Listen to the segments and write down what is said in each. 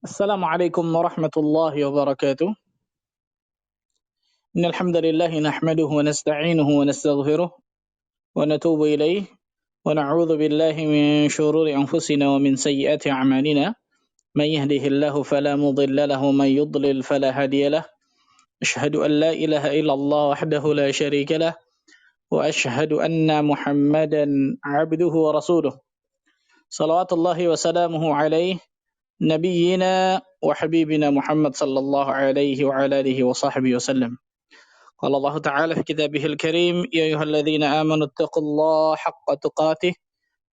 السلام عليكم ورحمة الله وبركاته. إن الحمد لله نحمده ونستعينه ونستغفره ونتوب إليه ونعوذ بالله من شرور أنفسنا ومن سيئات أعمالنا. من يهده الله فلا مضل له ومن يضلل فلا هادي له. أشهد أن لا إله إلا الله وحده لا شريك له وأشهد أن محمدا عبده ورسوله صلوات الله وسلامه عليه نبينا وحبيبنا محمد صلى الله عليه وعلى آله وصحبه وسلم. قال الله تعالى في كتابه الكريم: يا أيها الذين آمنوا اتقوا الله حق تقاته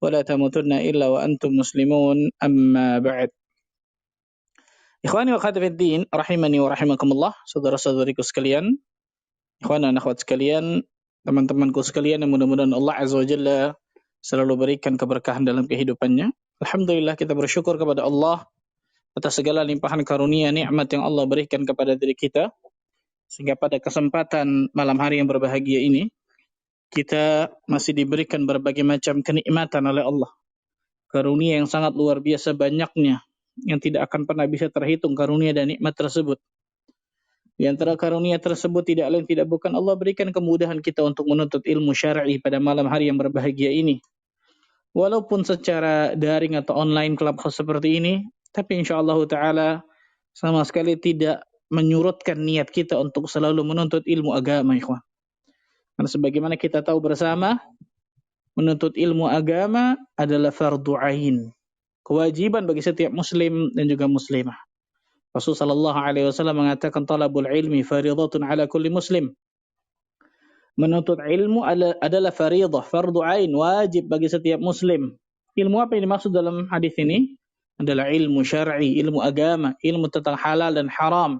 ولا تموتن إلا وأنتم مسلمون أما بعد. Ikhwani wa akhwati fiddin, rahimani wa rahimakumullah, saudara-saudariku sekalian, ikhwan dan akhwat sekalian, teman-temanku sekalian yang mudah-mudahan Allah Azza wa Jalla selalu berikan keberkahan dalam kehidupannya. Alhamdulillah, kita bersyukur kepada Allah atas segala limpahan karunia nikmat yang Allah berikan kepada diri kita, sehingga pada kesempatan malam hari yang berbahagia ini kita masih diberikan berbagai macam kenikmatan oleh Allah. Karunia yang sangat luar biasa banyaknya, yang tidak akan pernah bisa terhitung karunia dan nikmat tersebut. Di antara karunia tersebut tidak lain tidak bukan Allah berikan kemudahan kita untuk menuntut ilmu syar'i pada malam hari yang berbahagia ini. Walaupun secara daring atau online clubhouse seperti ini, tapi insyaallah ta'ala sama sekali tidak menyurutkan niat kita untuk selalu menuntut ilmu agama, ikhwan. Karena sebagaimana kita tahu bersama, menuntut ilmu agama adalah fardu ain, kewajiban bagi setiap muslim dan juga muslimah. Rasulullah sallallahu alaihi wasallam mengatakan talabul ilmi fariidatun ala kulli muslim. Menuntut ilmu adalah fariidah, fardu ain, wajib bagi setiap muslim. Ilmu apa yang dimaksud dalam hadis ini? Adalah ilmu syar'i, ilmu agama, ilmu tentang halal dan haram,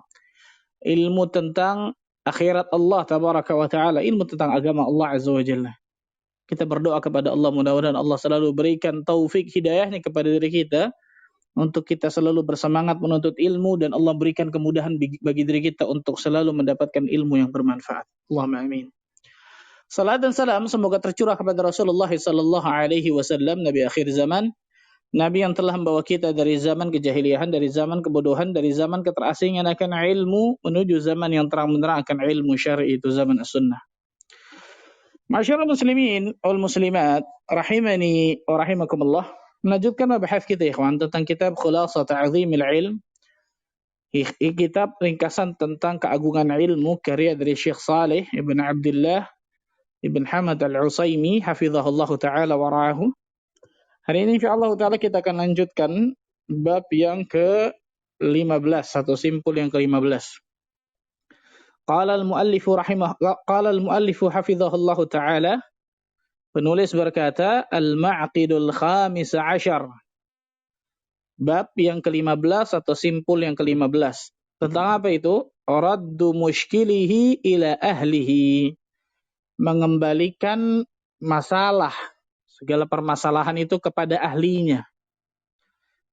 ilmu tentang akhirat Allah tabaraka wa ta'ala, ilmu tentang agama Allah azza wa jalla. Kita berdoa kepada Allah, mudah-mudahan Allah selalu berikan taufik hidayahnya kepada diri kita untuk kita selalu bersemangat menuntut ilmu, dan Allah berikan kemudahan bagi diri kita untuk selalu mendapatkan ilmu yang bermanfaat. Allahumma amin. Salat dan salam semoga tercurah kepada Rasulullah sallallahu alaihi wasallam, nabi akhir zaman, nabi yang telah membawa kita dari zaman kejahiliahan, dari zaman kebodohan, dari zaman keterasingan akan ilmu menuju zaman yang terang benderang akan ilmu syar'i, itu zaman as-sunnah. Masyaallah muslimin wal muslimat, rahimani wa rahimakumullah. Melanjutkan bahas kita ikhwan tentang kitab Khulasah Ta'zimil Ilm, kitab ringkasan tentang keagungan ilmu karya dari Syekh Saleh Ibn Abdullah Ibn Hamad Al-Utsaimin hafizahullah ta'ala wa ra'ahu. Hari ini insyaallah ta'ala kita akan lanjutkan bab yang ke-15 atau simpul yang ke-15. Qala al-muallifu hafizahullah ta'ala, penulis berkata, al-ma'qidul khamis ashar, bab yang ke-15 atau simpul yang ke-15. Tentang apa itu? Raddu mushkilihi ila ahlihi, mengembalikan masalah, segala permasalahan itu kepada ahlinya.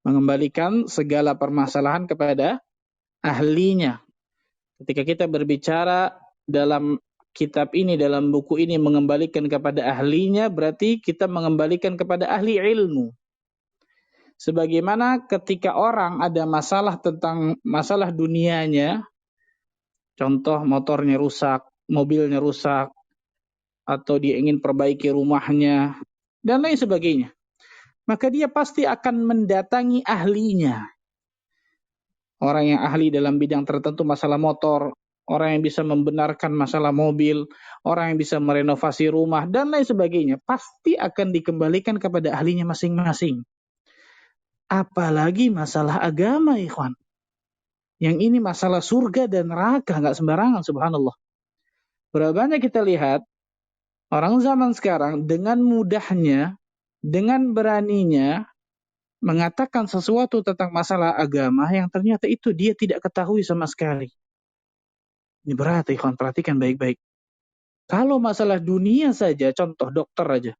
Mengembalikan segala permasalahan kepada ahlinya. Ketika kita berbicara dalam kitab ini, dalam buku ini, mengembalikan kepada ahlinya, berarti kita mengembalikan kepada ahli ilmu. Sebagaimana ketika orang ada masalah tentang masalah dunianya, contoh motornya rusak, mobilnya rusak, atau dia ingin perbaiki rumahnya, dan lain sebagainya, maka dia pasti akan mendatangi ahlinya. Orang yang ahli dalam bidang tertentu, masalah motor, orang yang bisa membenarkan masalah mobil, orang yang bisa merenovasi rumah, dan lain sebagainya, pasti akan dikembalikan kepada ahlinya masing-masing. Apalagi masalah agama, ikhwan. Yang ini masalah surga dan neraka, nggak sembarangan, subhanallah. Berapa banyak kita lihat orang zaman sekarang dengan mudahnya, dengan beraninya mengatakan sesuatu tentang masalah agama yang ternyata itu dia tidak ketahui sama sekali. Ini berat, ikhwan, perhatikan baik-baik. Kalau masalah dunia saja, contoh dokter aja.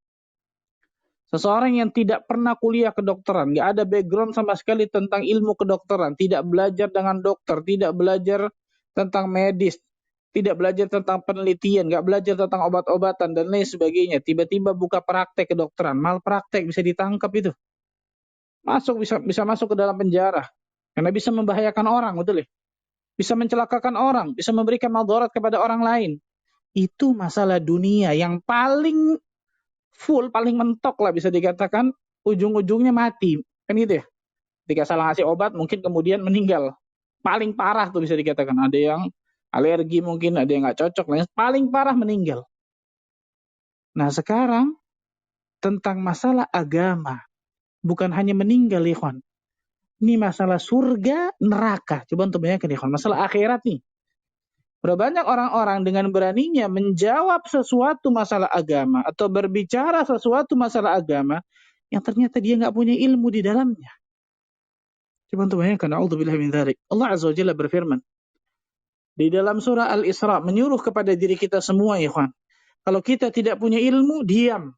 Seseorang yang tidak pernah kuliah kedokteran, nggak ada background sama sekali tentang ilmu kedokteran, tidak belajar dengan dokter, tidak belajar tentang medis, tidak belajar tentang penelitian, nggak belajar tentang obat-obatan dan lain sebagainya. Tiba-tiba buka praktek kedokteran, malpraktek, bisa ditangkap itu. Bisa masuk ke dalam penjara. Karena bisa membahayakan orang, betul ya? Bisa mencelakakan orang, bisa memberikan madarat kepada orang lain. Itu masalah dunia yang paling full, paling mentok lah bisa dikatakan, ujung-ujungnya mati. Kan gitu ya? Ketika salah ngasih obat, mungkin kemudian meninggal. Paling parah tuh bisa dikatakan. Ada yang alergi mungkin, ada yang nggak cocok. Paling parah meninggal. Nah sekarang, tentang masalah agama. Bukan hanya meninggal, ikhwan. Ini masalah surga, neraka. Coba untuk bayangkan, ikhwan. Masalah akhirat nih. Berapa banyak orang-orang dengan beraninya menjawab sesuatu masalah agama atau berbicara sesuatu masalah agama yang ternyata dia nggak punya ilmu di dalamnya. Coba untuk bayangkan, a'udzubillahi min dzalik. Allah Azza wa Jalla berfirman di dalam surah Al-Isra menyuruh kepada diri kita semua, ikhwan. Kalau kita tidak punya ilmu, diam.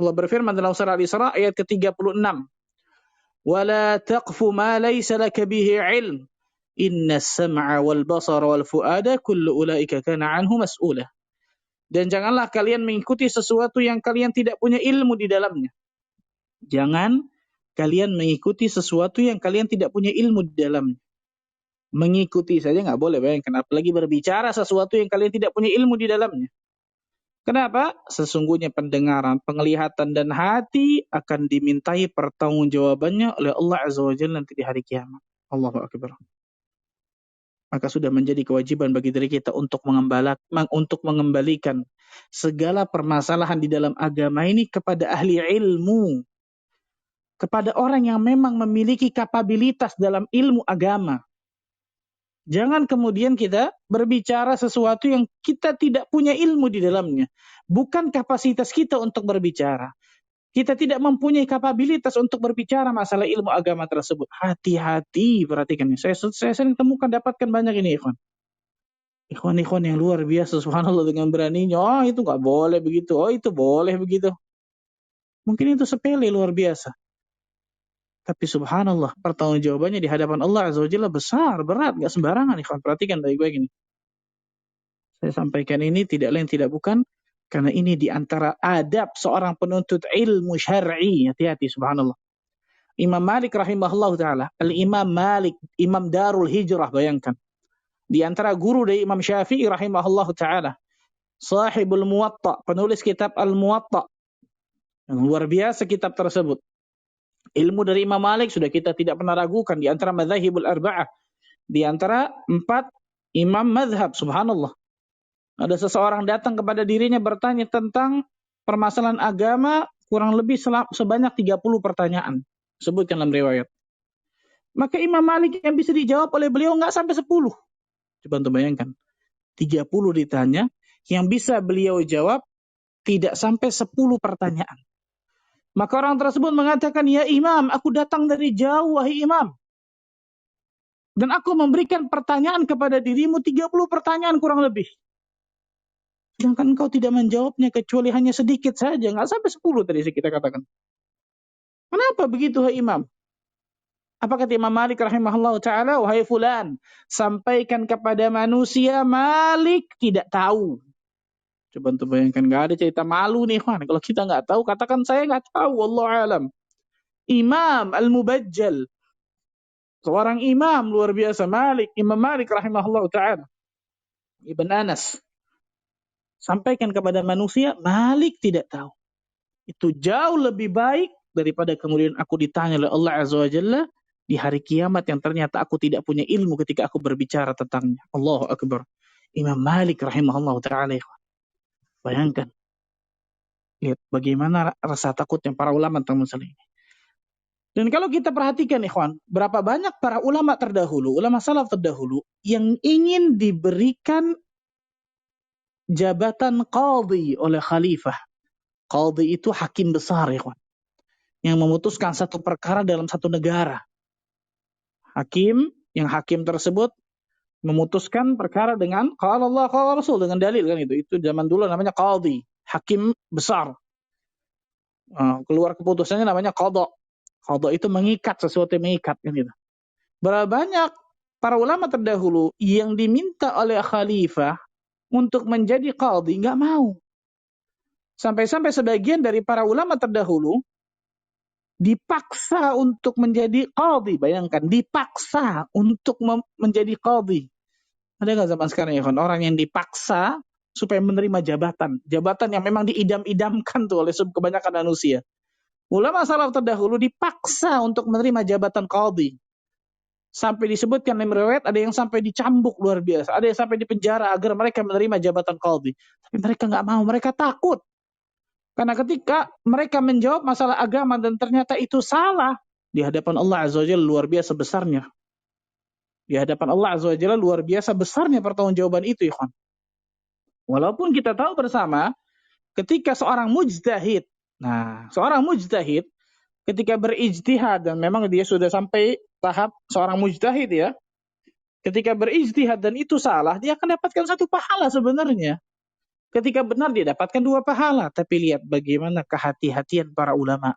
Allah berfirman dalam surah Al-Isra ayat ke-36. وَلَا تَقْفُ مَا لَيْسَ لَكَ بِهِ عِلْمٍ Inna sam'a wal basara wal fu'ada kullu ulaika kana anhu mas'ula. Dan janganlah kalian mengikuti sesuatu yang kalian tidak punya ilmu di dalamnya. Jangan kalian mengikuti sesuatu yang kalian tidak punya ilmu di dalamnya. Mengikuti saja nggak boleh, bayangkan apalagi berbicara sesuatu yang kalian tidak punya ilmu di dalamnya. Kenapa? Sesungguhnya pendengaran, penglihatan dan hati akan dimintai pertanggungjawabannya oleh Allah Azza wa Jalla nanti di hari kiamat. Allahu akbar. Maka sudah menjadi kewajiban bagi diri kita untuk mengembalikan segala permasalahan di dalam agama ini kepada ahli ilmu, kepada orang yang memang memiliki kapabilitas dalam ilmu agama. Jangan kemudian kita berbicara sesuatu yang kita tidak punya ilmu di dalamnya. Bukan kapasitas kita untuk berbicara. Kita tidak mempunyai kapabilitas untuk berbicara masalah ilmu agama tersebut. Hati-hati, perhatikan. Saya sering temukan, dapatkan banyak ini, ikhwan. Ikhwan-ikhwan yang luar biasa, subhanallah, dengan beraninya. Oh, itu nggak boleh begitu. Oh, itu boleh begitu. Mungkin itu sepele, luar biasa. Tapi subhanallah, pertanggungjawabannya di hadapan Allah Azza wa Jalla besar, berat, nggak sembarangan. Ikhwan, perhatikan baik-baik ini. Saya sampaikan ini tidak lain tidak bukan karena ini di antara adab seorang penuntut ilmu syar'i. Hati-hati, subhanallah. Imam Malik rahimahullah ta'ala, Al-Imam Malik, Imam Darul Hijrah, bayangkan. Di antara guru dari Imam Syafi'i rahimahullah ta'ala, Sahibul Muwatta, penulis kitab Al-Muwatta. Yang luar biasa kitab tersebut. Ilmu dari Imam Malik sudah kita tidak pernah ragukan di antara madzhabul arba'ah. Di antara 4 imam mazhab, subhanallah. Ada seseorang datang kepada dirinya bertanya tentang permasalahan agama kurang lebih sebanyak 30 pertanyaan. Sebutkan dalam riwayat. Maka Imam Malik yang bisa dijawab oleh beliau nggak sampai 10. Coba untuk bayangkan. 30 ditanya, yang bisa beliau jawab tidak sampai 10 pertanyaan. Maka orang tersebut mengatakan, ya Imam, aku datang dari jauh, wahai Imam. Dan aku memberikan pertanyaan kepada dirimu, 30 pertanyaan kurang lebih. Sedangkan engkau tidak menjawabnya kecuali hanya sedikit saja, nggak sampai 10 tadi kita katakan. Kenapa begitu, wahai Imam? Apa kata Imam Malik rahimahullah ta'ala? Wahai fulan, sampaikan kepada manusia Malik tidak tahu. Coba untuk bayangkan, nggak ada cerita malu nih, Ikhwan. Kalau kita nggak tahu, katakan saya nggak tahu. Wallahu alam. Imam Al-Mubajjal, seorang imam luar biasa, Imam Malik rahimahullah ta'ala, Ibn Anas, sampaikan kepada manusia, Malik tidak tahu. Itu jauh lebih baik daripada kemudian aku ditanya oleh Allah Azza wa Jalla di hari kiamat yang ternyata aku tidak punya ilmu ketika aku berbicara tentangnya. Allahu Akbar. Imam Malik rahimahullah ta'ala. Bayangkan. Lihat bagaimana rasa takutnya para ulama tentang masalah ini. Dan kalau kita perhatikan, ikhwan, berapa banyak para ulama terdahulu, ulama salaf terdahulu, yang ingin diberikan jabatan qadhi oleh khalifah. Qadhi itu hakim besar, ikhwan, yang memutuskan satu perkara dalam satu negara. Hakim, yang hakim tersebut memutuskan perkara dengan qala Allah, qala Rasul, dengan dalil, kan itu. Itu zaman dulu namanya qadhi, hakim besar. Keluar keputusannya namanya qadha. Qadha itu mengikat, sesuatu yang mengikat, kan gitu. Berapa banyak para ulama terdahulu yang diminta oleh khalifah untuk menjadi qadhi, nggak mau. Sampai-sampai sebagian dari para ulama terdahulu dipaksa untuk menjadi qadhi. Bayangkan, dipaksa untuk menjadi qadhi. Ada nggak zaman sekarang ya, orang yang dipaksa supaya menerima jabatan yang memang diidam-idamkan tuh oleh kebanyakan manusia. Ulama salaf terdahulu dipaksa untuk menerima jabatan qadhi. Sampai disebutkan dalam riwayat ada yang sampai dicambuk luar biasa, ada yang sampai dipenjara agar mereka menerima jabatan qadhi. Tapi mereka nggak mau, mereka takut. Karena ketika mereka menjawab masalah agama dan ternyata itu salah, di hadapan Allah Azza wa Jalla luar biasa besarnya. Di hadapan Allah Azza wa Jalla luar biasa besarnya pertanggungjawaban itu, ikhwan. Walaupun kita tahu bersama, ketika seorang mujtahid, seorang mujtahid ketika berijtihad, dan memang dia sudah sampai tahap seorang mujtahid ya, ketika berijtihad dan itu salah, dia akan dapatkan satu pahala sebenarnya. Ketika benar dia dapatkan 2 pahala. Tapi lihat bagaimana kehati-hatian para ulama.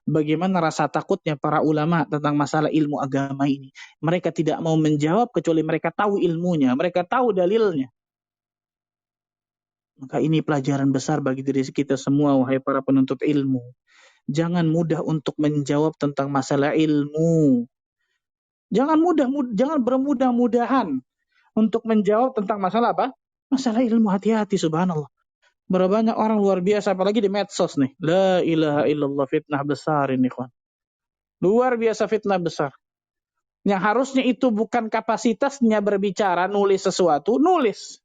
Bagaimana rasa takutnya para ulama tentang masalah ilmu agama ini. Mereka tidak mau menjawab kecuali mereka tahu ilmunya, mereka tahu dalilnya. Maka ini pelajaran besar bagi diri kita semua, wahai para penuntut ilmu. Jangan mudah untuk menjawab tentang masalah ilmu. Jangan bermudah-mudahan untuk menjawab tentang masalah apa? Masalah ilmu. Hati-hati, subhanallah. Berapa banyak orang luar biasa, apalagi di medsos nih. La ilaha illallah, fitnah besar ini, kawan. Luar biasa fitnah besar. Yang harusnya itu bukan kapasitasnya berbicara, nulis sesuatu, nulis.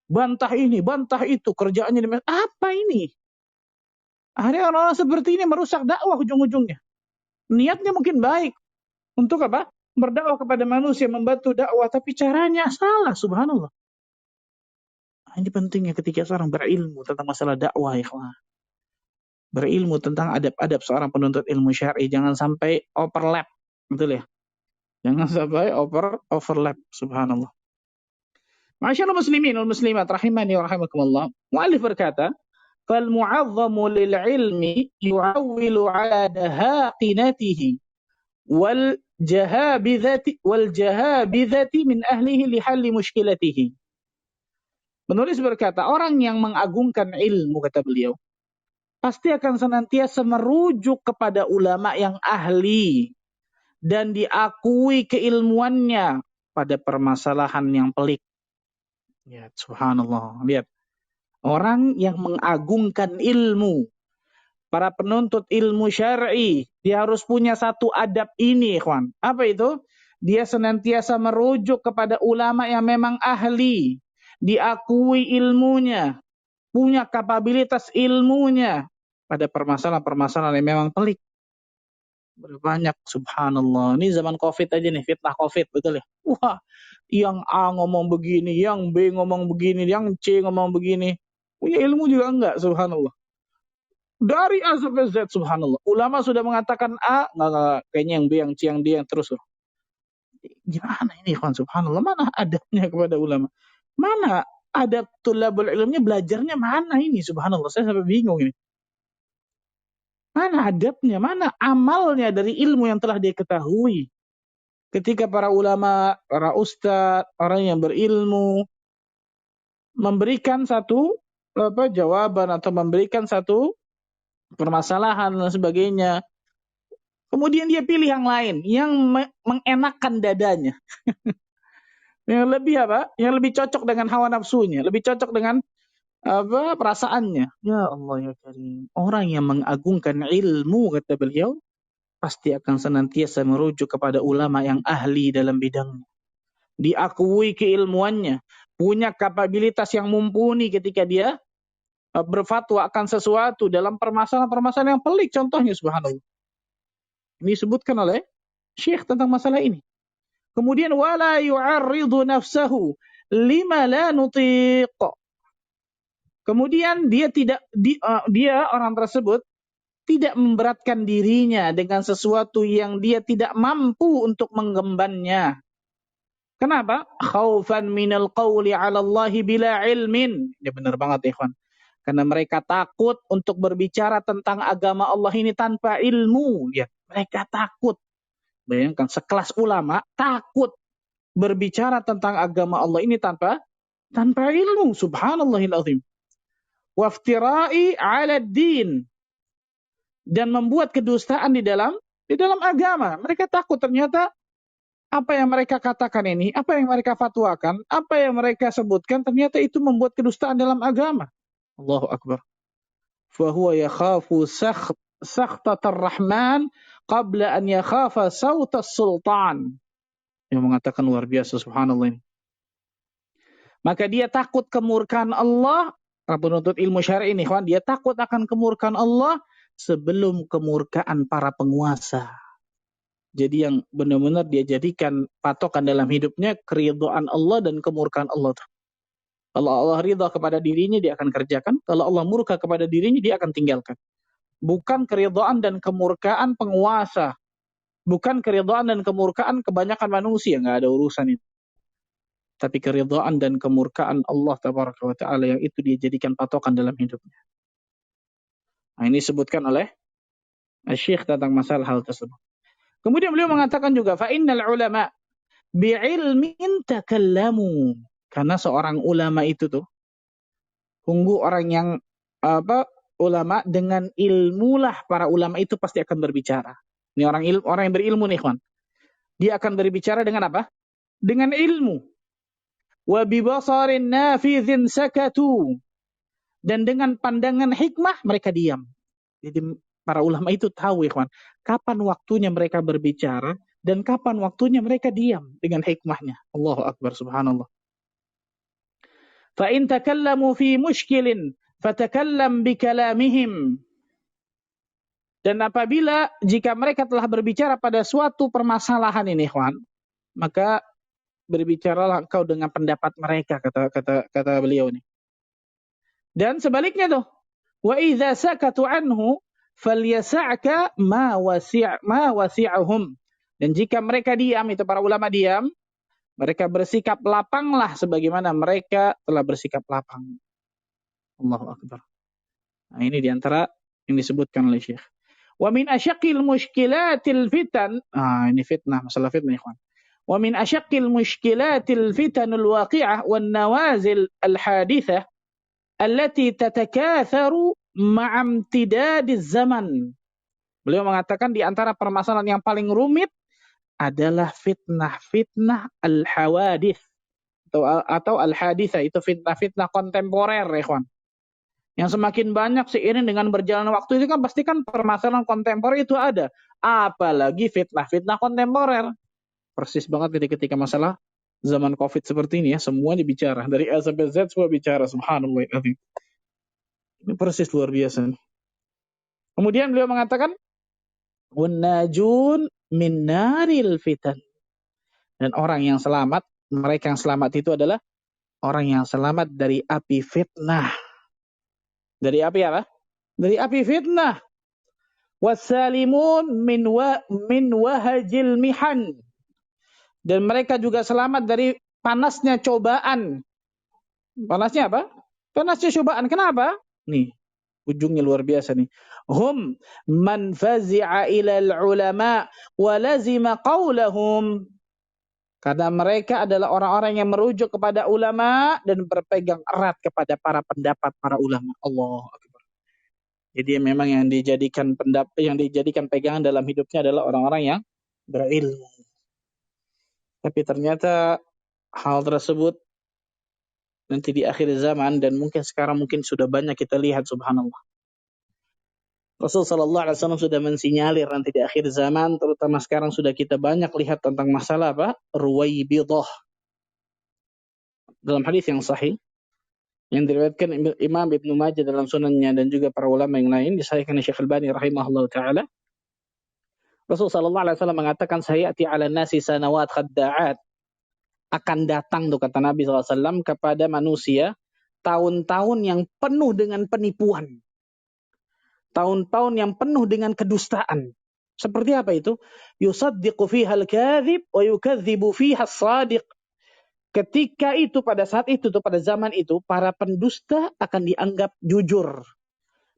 Bantah ini, bantah itu, kerjaannya di medsos. Apa ini? Akhirnya orang-orang seperti ini merusak dakwah ujung-ujungnya. Niatnya mungkin baik. Untuk apa? Berdakwah kepada manusia, membantu dakwah, tapi caranya salah, subhanallah. Ini pentingnya ketika seorang berilmu tentang masalah dakwah, ikhwan. Berilmu tentang adab-adab seorang penuntut ilmu syar'i, jangan sampai overlap, betul ya? Jangan sampai overlap, subhanallah. Ma'asyiral muslimin wal muslimat rahimani wa rahimakumullah. Mu'allif berkata, "Fal mu'azzamu lil ilmi yu'awwilu 'ala dahaqinatihi wal jahabidhati min ahlihi li halli mushkilatihi." Penulis berkata, orang yang mengagungkan ilmu, kata beliau, pasti akan senantiasa merujuk kepada ulama yang ahli dan diakui keilmuannya pada permasalahan yang pelik. Ya, subhanallah. Lihat, orang yang mengagungkan ilmu, para penuntut ilmu syar'i, dia harus punya satu adab ini, ikhwan. Apa itu? Dia senantiasa merujuk kepada ulama yang memang ahli, diakui ilmunya, punya kapabilitas ilmunya pada permasalahan-permasalahan yang memang pelik. Berbanyak, subhanallah. Ini zaman COVID aja nih, fitnah COVID, betul ya? Wah, yang A ngomong begini, yang B ngomong begini, yang C ngomong begini. Punya ilmu juga enggak, subhanallah. Dari A sampai Z, subhanallah. Ulama sudah mengatakan A, enggak, kayaknya yang B, yang C, yang D, yang terus. Gimana ini, ikhwan, subhanallah? Mana adabnya kepada ulama? Mana adab tulabul ilmnya, belajarnya mana ini, subhanallah? Saya sampai bingung ini. Mana adabnya, mana amalnya dari ilmu yang telah dia ketahui. Ketika para ulama, para ustadz, orang yang berilmu, memberikan satu jawaban atau memberikan satu permasalahan dan sebagainya, kemudian dia pilih yang lain, yang mengenakan dadanya. Yang lebih Yang lebih cocok dengan hawa nafsunya, lebih cocok dengan perasaannya. Ya Allah ya Karim. Orang yang mengagungkan ilmu, kata beliau, pasti akan senantiasa merujuk kepada ulama yang ahli dalam bidangnya. Diakui keilmuannya, punya kapabilitas yang mumpuni ketika dia berfatwa akan sesuatu dalam permasalahan-permasalahan yang pelik, contohnya, subhanallah. Ini disebutkan oleh Syekh tentang masalah ini. Kemudian wala yu'arridu nafsahu lima la nutiq. Kemudian dia orang tersebut tidak memberatkan dirinya dengan sesuatu yang dia tidak mampu untuk menggembannya. Kenapa? Khaufan minal qawli 'ala Allah bila ilmin. Ya benar banget, ikhwan. Karena mereka takut untuk berbicara tentang agama Allah ini tanpa ilmu. Ya, mereka takut. Bayangkan, sekelas ulama takut berbicara tentang agama Allah ini tanpa ilmu. Subhanallahil azim. Waftira'i 'ala din. dan membuat kedustaan di dalam agama. Mereka takut ternyata apa yang mereka katakan ini, apa yang mereka fatwakan, apa yang mereka sebutkan ternyata itu membuat kedustaan dalam agama. Allahu Akbar. Fahuwa yakhafu sakhtatar rahman qabla an yakhafa sautas sultan. Yang mengatakan luar biasa, subhanallah ini. Maka dia takut kemurkaan Allah, penuntut ilmu syar'i ini, kawan, dia takut akan kemurkaan Allah sebelum kemurkaan para penguasa. Jadi yang benar-benar dia jadikan patokan dalam hidupnya keridhaan Allah dan kemurkaan Allah. Kalau Allah ridha kepada dirinya, dia akan kerjakan. Kalau Allah murka kepada dirinya, dia akan tinggalkan. Bukan keridhaan dan kemurkaan penguasa. Bukan keridhaan dan kemurkaan kebanyakan manusia. Nggak ada urusan itu. Tapi keridhaan dan kemurkaan Allah Tabaraka wa Ta'ala yang itu dia jadikan patokan dalam hidupnya. Nah, ini disebutkan oleh Syekh tentang masalah hal tersebut. Kemudian beliau mengatakan juga, fa'innal ulama bi'ilmin takallamu. Karena seorang ulama itu tuh, tunggu orang yang ulama dengan ilmulah para ulama itu pasti akan berbicara. Ini orang yang berilmu nih, kawan. Dia akan berbicara dengan apa? Dengan ilmu. Wa bibasarin nafidhin sakatu. Dan dengan pandangan hikmah mereka diam. Jadi para ulama itu tahu, kawan, kapan waktunya mereka berbicara dan kapan waktunya mereka diam dengan hikmahnya. Allahu Akbar, subhanallah. Fa in takallamu fi mushkilin fatakallam bikalamihim. Dan apabila jika mereka telah berbicara pada suatu permasalahan ini, ikhwan, maka berbicaralah engkau dengan pendapat mereka, kata beliau ini. Dan sebaliknya tuh, wa idza sakatu anhu falyasa'ka ma wasi'ahum. Dan jika mereka diam, itu para ulama diam, mereka bersikap lapanglah sebagaimana mereka telah bersikap lapang. Allahu Akbar. Nah, ini diantara yang disebutkan oleh Syekh. Wa min asyaqqil mushkilatil fitan. Ini fitnah, masalah fitnah, ikhwan. Wa min asyaqqil mushkilatil fitanul waqi'ah wan nawazil al hadithah allati tatakatharu ma'a imtidadiz zaman. Beliau mengatakan di antara permasalahan yang paling rumit adalah fitnah-fitnah al-hawadith atau al-hadithah, itu fitnah-fitnah kontemporer, ikhwan. Yang semakin banyak seiring dengan berjalannya waktu itu kan pasti kan permasalahan kontemporer itu ada. Apalagi fitnah-fitnah kontemporer. Persis banget ketika masalah zaman Covid seperti ini ya, semua dibicara. Dari A sampai Z semua bicara, subhanallah. Ini persis luar biasa. Kemudian beliau mengatakan, وَالنَّاجُونَ مِنْ نَارِ الْفِتَنِ. Dan orang yang selamat, mereka yang selamat itu adalah orang yang selamat dari api fitnah. Dari api apa? Dari api fitnah. Wassalimun min wahajil mihan. Dan mereka juga selamat dari panasnya cobaan. Panasnya apa? Panasnya cobaan. Kenapa? Nih, ujungnya luar biasa nih. Hum man fazi'a ilal ulama wa lazima qawlahum. Karena mereka adalah orang-orang yang merujuk kepada ulama dan berpegang erat kepada para pendapat para ulama. Allah Akbar. Jadi memang yang dijadikan pegangan dalam hidupnya adalah orang-orang yang berilmu. Tapi ternyata hal tersebut nanti di akhir zaman dan mungkin sekarang sudah banyak kita lihat, subhanallah. Rasulullah sallallahu alaihi wasallam sudah mensinyalir nanti di akhir zaman, terutama sekarang sudah kita banyak lihat tentang masalah apa? Ruwaibidah. Dalam hadis yang sahih yang diriwayatkan Imam Ibnu Majah dalam sunannya dan juga para ulama yang lain, disahihkan Syekh Al-Albani rahimahullah taala, Rasulullah sallallahu alaihi wasallam mengatakan, sayati 'ala nasi sanawat khadda'at. Akan datang tuh kata Nabi SAW kepada manusia tahun-tahun yang penuh dengan penipuan. Tahun-tahun yang penuh dengan kedustaan. Seperti apa itu? Yusaddiqu fiha al-kadhib wa yukadzibu fiha as-sadiq. Ketika itu, pada saat itu, pada zaman itu, para pendusta akan dianggap jujur.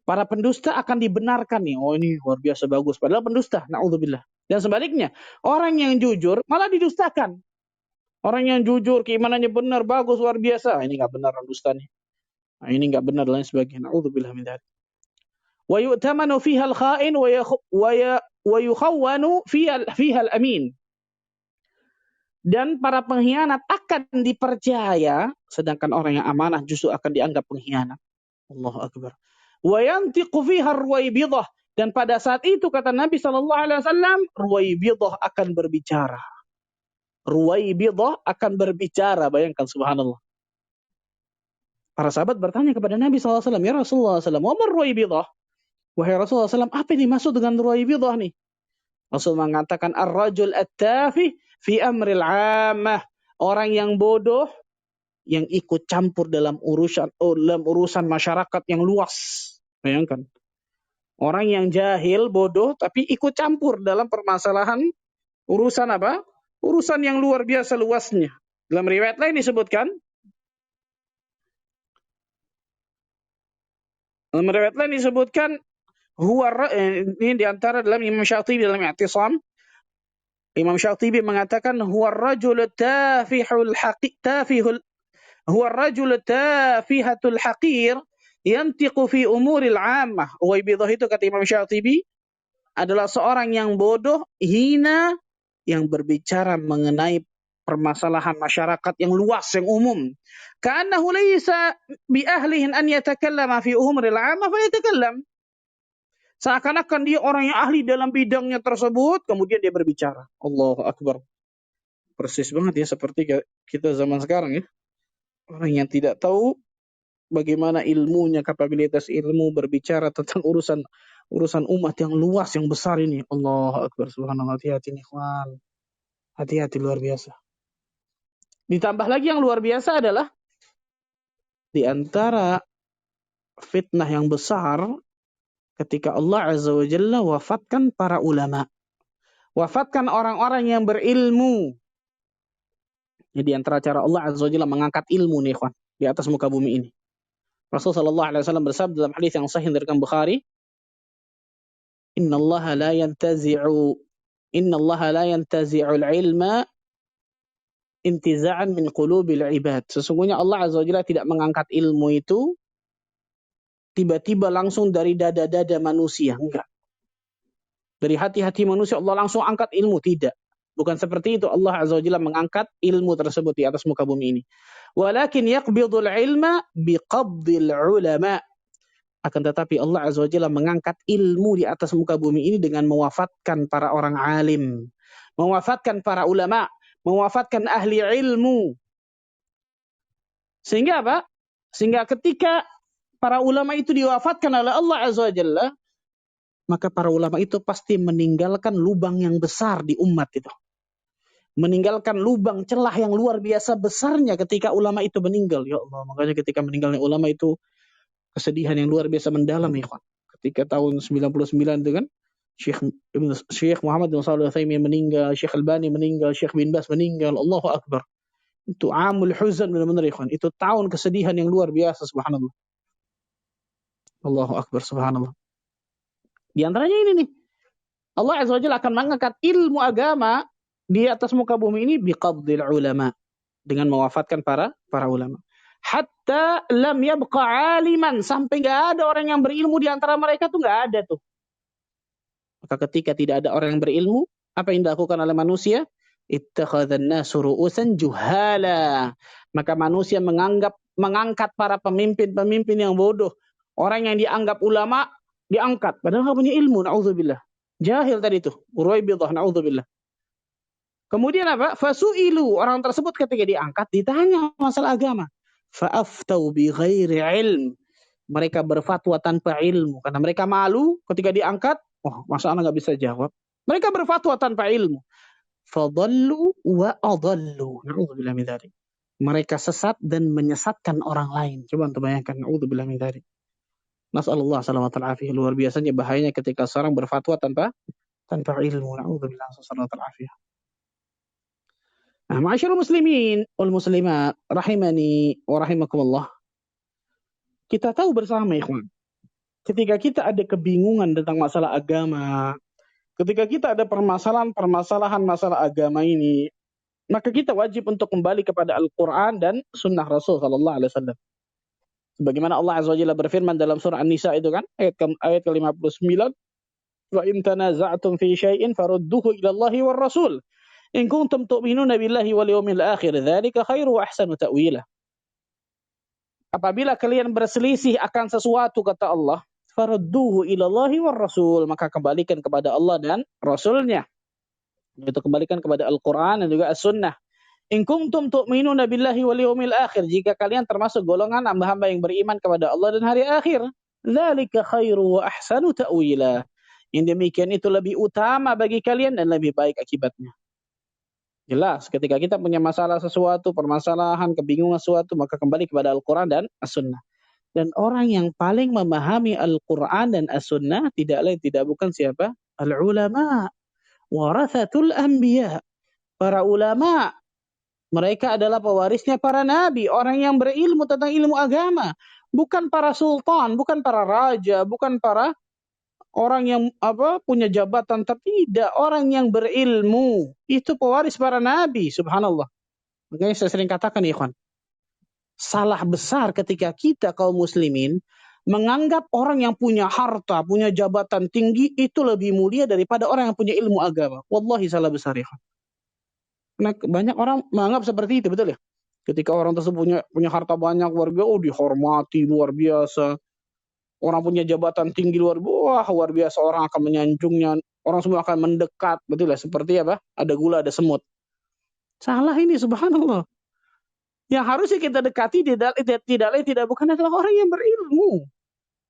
Para pendusta akan dibenarkan nih. Oh, ini luar biasa bagus. Padahal pendusta, na'udzubillah. Dan sebaliknya, orang yang jujur malah didustakan. Orang yang jujur, keimanannya benar, bagus, luar biasa. Ini nggak benar, dusta nih. Nah, ini nggak benar, dan lain sebagainya. Na'udzubillah min dzalik. wa yu'tamanu fiha al-kha'in wa yukhawwanu fiha al-amin. Dan para pengkhianat akan dipercaya, sedangkan orang yang amanah justru akan dianggap pengkhianat. Allahu akbar. Wa yantiqu fiha ar-ruwaybidah, dan pada saat itu kata Nabi sallallahu alaihi wasallam, ruwaybidah akan berbicara. Ruwaybidah akan berbicara, bayangkan subhanallah. Para sahabat bertanya kepada Nabi sallallahu alaihi wasallam, "Ya Rasulullah sallallahu alaihi wasallam, wa ma ruwaybidah?" Wahai Rasulullah sallallahu alaihi wasallam, apa yang dimaksud dengan ruwaybidah nih? Rasul mengatakan ar-rajul at-tafih fi amril 'ammah, orang yang bodoh yang ikut campur dalam urusan masyarakat yang luas. Bayangkan. Orang yang jahil, bodoh, tapi ikut campur dalam permasalahan urusan apa? Urusan yang luar biasa luasnya. Dalam riwayat lain disebutkan, ini diantara dalam Imam Syatibi dalam I'tisam, Imam Syatibi mengatakan huwa ar-rajul tafihatul haqir yantiqu fi umuril 'ammah. Ruwaybidah itu kata Imam Syatibi adalah seorang yang bodoh, hina, yang berbicara mengenai permasalahan masyarakat yang luas, yang umum. Ka'annahu laysa bi ahlihin an yatakallama fi umuril 'ammah fa yatakallam. Seakan-akan dia orang yang ahli dalam bidangnya tersebut, kemudian dia berbicara. Allahu akbar. Persis banget ya seperti kita zaman sekarang ya. Orang yang tidak tahu bagaimana ilmunya, kapabilitas ilmu berbicara tentang urusan umat yang luas, yang besar ini. Allahu akbar, subhanallah. Hati-hati nih, ikhwan. Hati-hati, luar biasa. Ditambah lagi yang luar biasa adalah di antara fitnah yang besar ketika Allah Azza wa Jalla wafatkan para ulama. Wafatkan orang-orang yang berilmu. Jadi antara cara Allah Azza wa Jalla mengangkat ilmu nih, ikhwan, di atas muka bumi ini. Rasulullah sallallahu alaihi wasallam bersabda dalam hadis yang sahih dari Bukhari, Innallaha la yantazi'u al-ilma intiza'an min qulubil ibad. Sesungguhnya Allah Azza wa Jalla tidak mengangkat ilmu itu tiba-tiba langsung dari dada-dada manusia, enggak. Dari hati-hati manusia Allah langsung angkat ilmu, tidak. Bukan seperti itu Allah Azza wa Jalla mengangkat ilmu tersebut di atas muka bumi ini. Walakin yaqbidul ilma biqabdil ulama. Akan tetapi Allah Azza wa Jalla mengangkat ilmu di atas muka bumi ini dengan mewafatkan para orang alim, mewafatkan para ulama, mewafatkan ahli ilmu. Sehingga apa? Sehingga ketika para ulama itu diwafatkan oleh Allah Azza wa Jalla, maka para ulama itu pasti meninggalkan lubang yang besar di umat itu. Meninggalkan lubang celah yang luar biasa besarnya ketika ulama itu meninggal. Ya Allah, makanya ketika meninggalnya ulama itu kesedihan yang luar biasa mendalam ya Pak. Ketika tahun 99 itu kan Syekh Muhammad bin Shalih Al-Utsaimin meninggal, Syekh Albani meninggal, Syekh bin Baz meninggal. Allahu akbar. Itu amul huzan benar-benar ya Pak. Itu tahun kesedihan yang luar biasa, subhanallah. Allahu akbar, subhanallah. Di antaranya ini nih. Allah Azza wa Jalla akan mengangkat ilmu agama di atas muka bumi ini biqabdil ulama, dengan mewafatkan para ulama. Hatta lam yabqa aliman, sampai enggak ada orang yang berilmu di antara mereka tuh, enggak ada tuh. Maka ketika tidak ada orang yang berilmu, apa yang dilakukan oleh manusia? Ittakhadhan nasu ru'usan juhala. Maka manusia mengangkat para pemimpin yang bodoh. Orang yang dianggap ulama diangkat padahal enggak punya ilmu, naudzubillah. Jahil tadi tuh, Ruwaybidah, naudzubillah. Kemudian apa? Fasu'ilu, orang tersebut ketika diangkat ditanya masalah agama. Fa'aftau bi ghairi ilm. Mereka berfatwa tanpa ilmu karena mereka malu ketika diangkat. Oh, masa anak enggak bisa jawab. Mereka berfatwa tanpa ilmu. Fadallu wa adallu. Na'udzubillah min dzalik. Mereka sesat dan menyesatkan orang lain. Coba untuk bayangkan, na'udzubillah min dzalik. Nasallallahu salamatal afiyah. Luar biasanya bahayanya ketika seorang berfatwa tanpa ilmu. Na'udzubillah salamatal afiyah. Nah, ma'asyiral muslimin wal muslimat rahimani wa rahimakumullah. Kita tahu bersama ikhwan, ketika kita ada kebingungan tentang masalah agama, ketika kita ada permasalahan masalah agama ini, maka kita wajib untuk kembali kepada Al-Qur'an dan sunnah Rasul sallallahu alaihi wasallam. Sebagaimana Allah Azza wa Jalla berfirman dalam surah An-Nisa itu kan, ayat ke-59, "Wa in tanaza'tum fi syai'in farudduhu ila Allahi war Rasul. In kuntum tu'minuna billahi wal yawmil akhir, dzalika khairu wa ahsanu ta'wila." Apabila kalian berselisih akan sesuatu, kata Allah, farudduhu ila Allahi war Rasul, maka kembalikan kepada Allah dan Rasulnya. Itu kembalikan kepada Al-Quran dan juga As-Sunnah. In kuntum tu'minuna billahi wal yawmil akhir, jika kalian termasuk golongan hamba-hamba yang beriman kepada Allah dan hari akhir, dzalika khairu wa ahsanu ta'wila. Yang demikian itu lebih utama bagi kalian dan lebih baik akibatnya. Jelas, ketika kita punya masalah sesuatu, permasalahan, kebingungan sesuatu, maka kembali kepada Al-Quran dan As-Sunnah. Dan orang yang paling memahami Al-Quran dan As-Sunnah tidak lain tidak bukan siapa? Al-ulama, warathatul anbiya. Para ulama, mereka adalah pewarisnya para nabi, orang yang berilmu tentang ilmu agama. Bukan para sultan, bukan para raja, bukan para orang yang punya jabatan, tapi tidak, orang yang berilmu. Itu pewaris para nabi, subhanallah. Makanya saya sering katakan, ikhwan, salah besar ketika kita kaum muslimin menganggap orang yang punya harta, punya jabatan tinggi itu lebih mulia daripada orang yang punya ilmu agama. Wallahi salah besar, ikhwan. Nah, banyak orang menganggap seperti itu, betul ya? Ketika orang tersebut punya harta banyak, warga dihormati luar biasa. Orang punya jabatan tinggi luar biasa, orang akan menyanjungnya, orang semua akan mendekat, betul ya? Seperti apa? Ada gula, ada semut. Salah ini, subhanallah. Yang harusnya kita dekati tidak bukan adalah orang yang berilmu.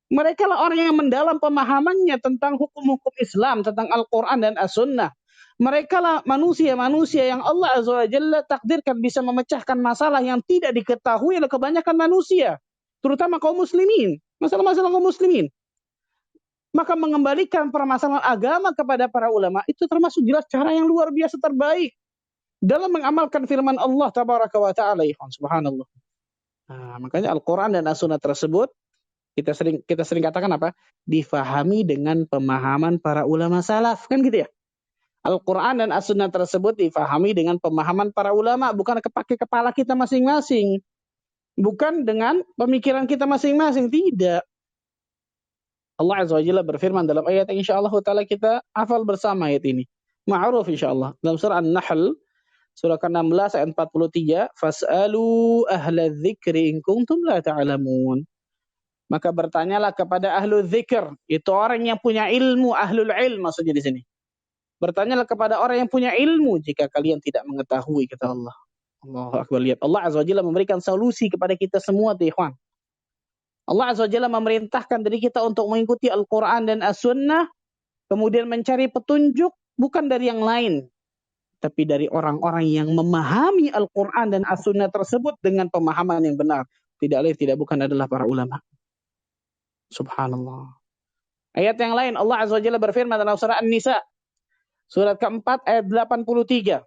Mereka lah orang yang mendalam pemahamannya tentang hukum-hukum Islam, tentang Al-Quran dan As-Sunnah. Mereka lah manusia-manusia yang Allah Azza wa Jalla takdirkan bisa memecahkan masalah yang tidak diketahui oleh kebanyakan manusia, terutama kaum muslimin, masalah-masalah kaum muslimin. Maka mengembalikan permasalahan agama kepada para ulama itu termasuk jelas cara yang luar biasa terbaik dalam mengamalkan firman Allah tabaraka wa ta'ala, subhanallah. Nah, makanya Al-Quran dan As-Sunnah tersebut kita sering katakan apa? Difahami dengan pemahaman para ulama salaf, kan gitu ya? Al-Quran dan As-Sunnah tersebut difahami dengan pemahaman para ulama, bukan pakai kepala kita masing-masing. Bukan dengan pemikiran kita masing-masing, tidak. Allah Azza wa Jalla berfirman dalam ayat yang insyaAllah ta'ala kita hafal bersama ayat ini. Ma'ruf insyaAllah. Dalam surah An-Nahl, surah ke-16 ayat 43, "Fas'alu ahla dzikri in kuntum la ta'lamun." Maka bertanyalah kepada ahlu dzikr, itu orang yang punya ilmu, ahlul ilm maksudnya di sini. Bertanyalah kepada orang yang punya ilmu jika kalian tidak mengetahui, kata Allah. Allahu Akbar. Lihat, Allah Azza wa Jalla memberikan solusi kepada kita semua, ikhwan. Allah Azza wa Jalla memerintahkan diri kita untuk mengikuti Al-Quran dan As-Sunnah, kemudian mencari petunjuk bukan dari yang lain, tapi dari orang-orang yang memahami Al-Quran dan As-Sunnah tersebut dengan pemahaman yang benar. Tidak lain, tidak bukan adalah para ulama. Subhanallah. Ayat yang lain, Allah Azza wa Jalla berfirman dalam surah An-Nisa, surat keempat ayat 83.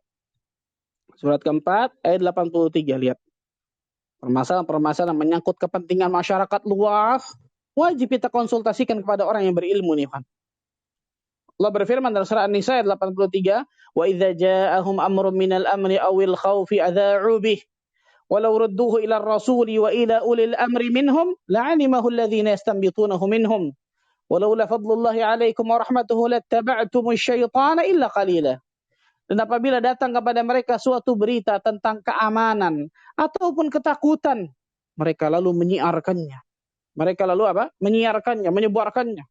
Surat keempat ayat 83, lihat. Permasalahan-permasalahan menyangkut kepentingan masyarakat luas, wajib kita konsultasikan kepada orang yang berilmu nih, Pak. Allah berfirman dalam surah An-Nisa ayat 83, "Wa idza ja'ahum amrun minal amri awil khawfi adha'u bih, walau rudduhu ila ar-rasuli wa ila ulil amri minhum, la'alimahu alladhina yastanbitunahu minhum. Walaula fadlullahi 'alaikum wa rahmatuhu lattaba'tumus syaitana illa qalila." Dan apabila datang kepada mereka suatu berita tentang keamanan ataupun ketakutan, mereka lalu menyiarkannya. Mereka lalu apa? Menyiarkannya, menyebarkannya.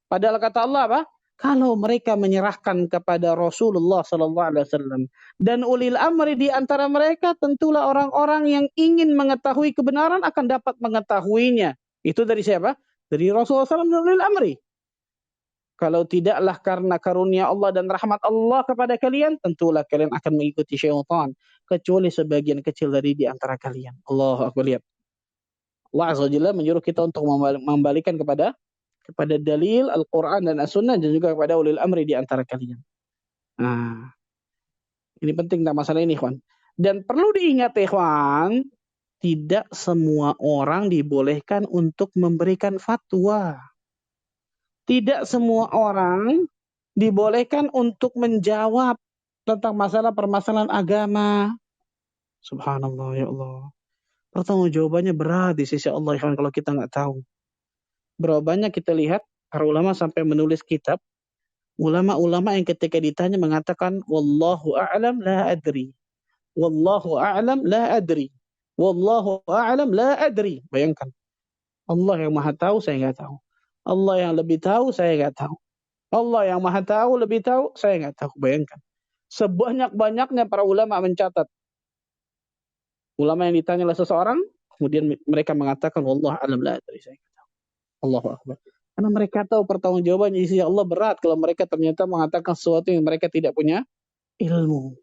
Padahal kata Allah apa? Kalau mereka menyerahkan kepada Rasulullah SAW dan ulil amri di antara mereka, tentulah orang-orang yang ingin mengetahui kebenaran akan dapat mengetahuinya. Itu dari siapa? Dari Rasulullah SAW dan ulil amri. Kalau tidaklah karena karunia Allah dan rahmat Allah kepada kalian, tentulah kalian akan mengikuti syaitan, kecuali sebagian kecil dari di antara kalian. Allahu Akbar. Lihat. Allah Azza wa Jalla menyuruh kita untuk membalikan kepada dalil Al-Quran dan As-Sunnah dan juga kepada ulil amri di antara kalian. Nah, ini penting tak masalah ini, ikhwan. Dan perlu diingat, ikhwan, tidak semua orang dibolehkan untuk memberikan fatwa. Tidak semua orang dibolehkan untuk menjawab tentang masalah permasalahan agama. Subhanallah, ya Allah. Pertanggungjawabannya berat di sisi Allah ikhwan kalau kita nggak tahu. Berapa banyak kita lihat para ulama sampai menulis kitab, ulama-ulama yang ketika ditanya mengatakan wallahu a'lam la adri. Wallahu a'lam la adri. Wallahu a'lam la adri. Bayangkan. Allah yang maha tahu, saya nggak tahu. Allah yang lebih tahu, saya nggak tahu. Allah yang maha tahu, lebih tahu, saya nggak tahu. Bayangkan. Sebanyak-banyaknya para ulama mencatat. Ulama yang ditanya oleh seseorang, kemudian mereka mengatakan, wallahu a'lam la adri. Saya nggak tahu. Allahu Akbar. Karena mereka tahu pertanggungjawaban di sisi Allah berat kalau mereka ternyata mengatakan sesuatu yang mereka tidak punya ilmu.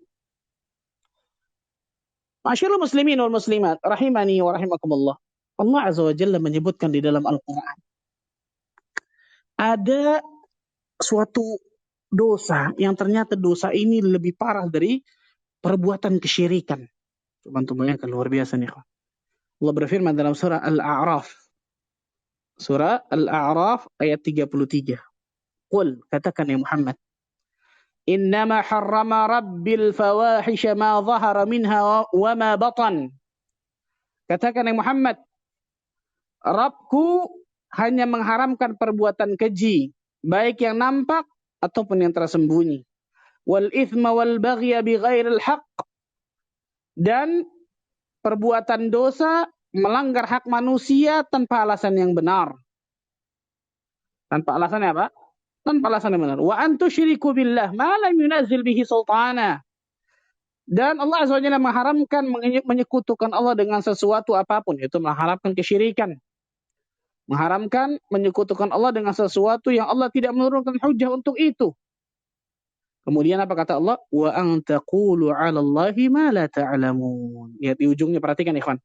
Masyaallah muslimin wal muslimat, rahimani wa rahimakumullah. Allah Azza wa Jalla menyebutkan di dalam Al-Quran. Ada suatu dosa yang ternyata dosa ini lebih parah dari perbuatan kesyirikan. Coba bayangkan, luar biasa nih. Allah berfirman dalam surah Al-A'raf. Surah Al-A'raf ayat 33. Qul, katakan ya Muhammad. Innama harrama rabbil fawahisha ma zahara minha wa ma batan. Katakan ya Muhammad, Rabbku hanya mengharamkan perbuatan keji, baik yang nampak ataupun yang tersembunyi. Wal ithma wal baghya bighairil haqq. Dan perbuatan dosa melanggar hak manusia tanpa alasan yang benar. Tanpa alasan apa? Tanpa alasan yang benar. Wa antusyriku billah ma lam yunazzil bihi sultana. Dan Allah Azza wa Jalla mengharamkan menyekutukan Allah dengan sesuatu apapun, yaitu mengharamkan kesyirikan. Mengharamkan menyekutukan Allah dengan sesuatu yang Allah tidak menurunkan hujah untuk itu. Kemudian apa kata Allah? Wa an taqulu 'ala Allahi ma la ta'lamun. Lihat di ujungnya, perhatikan ikhwan.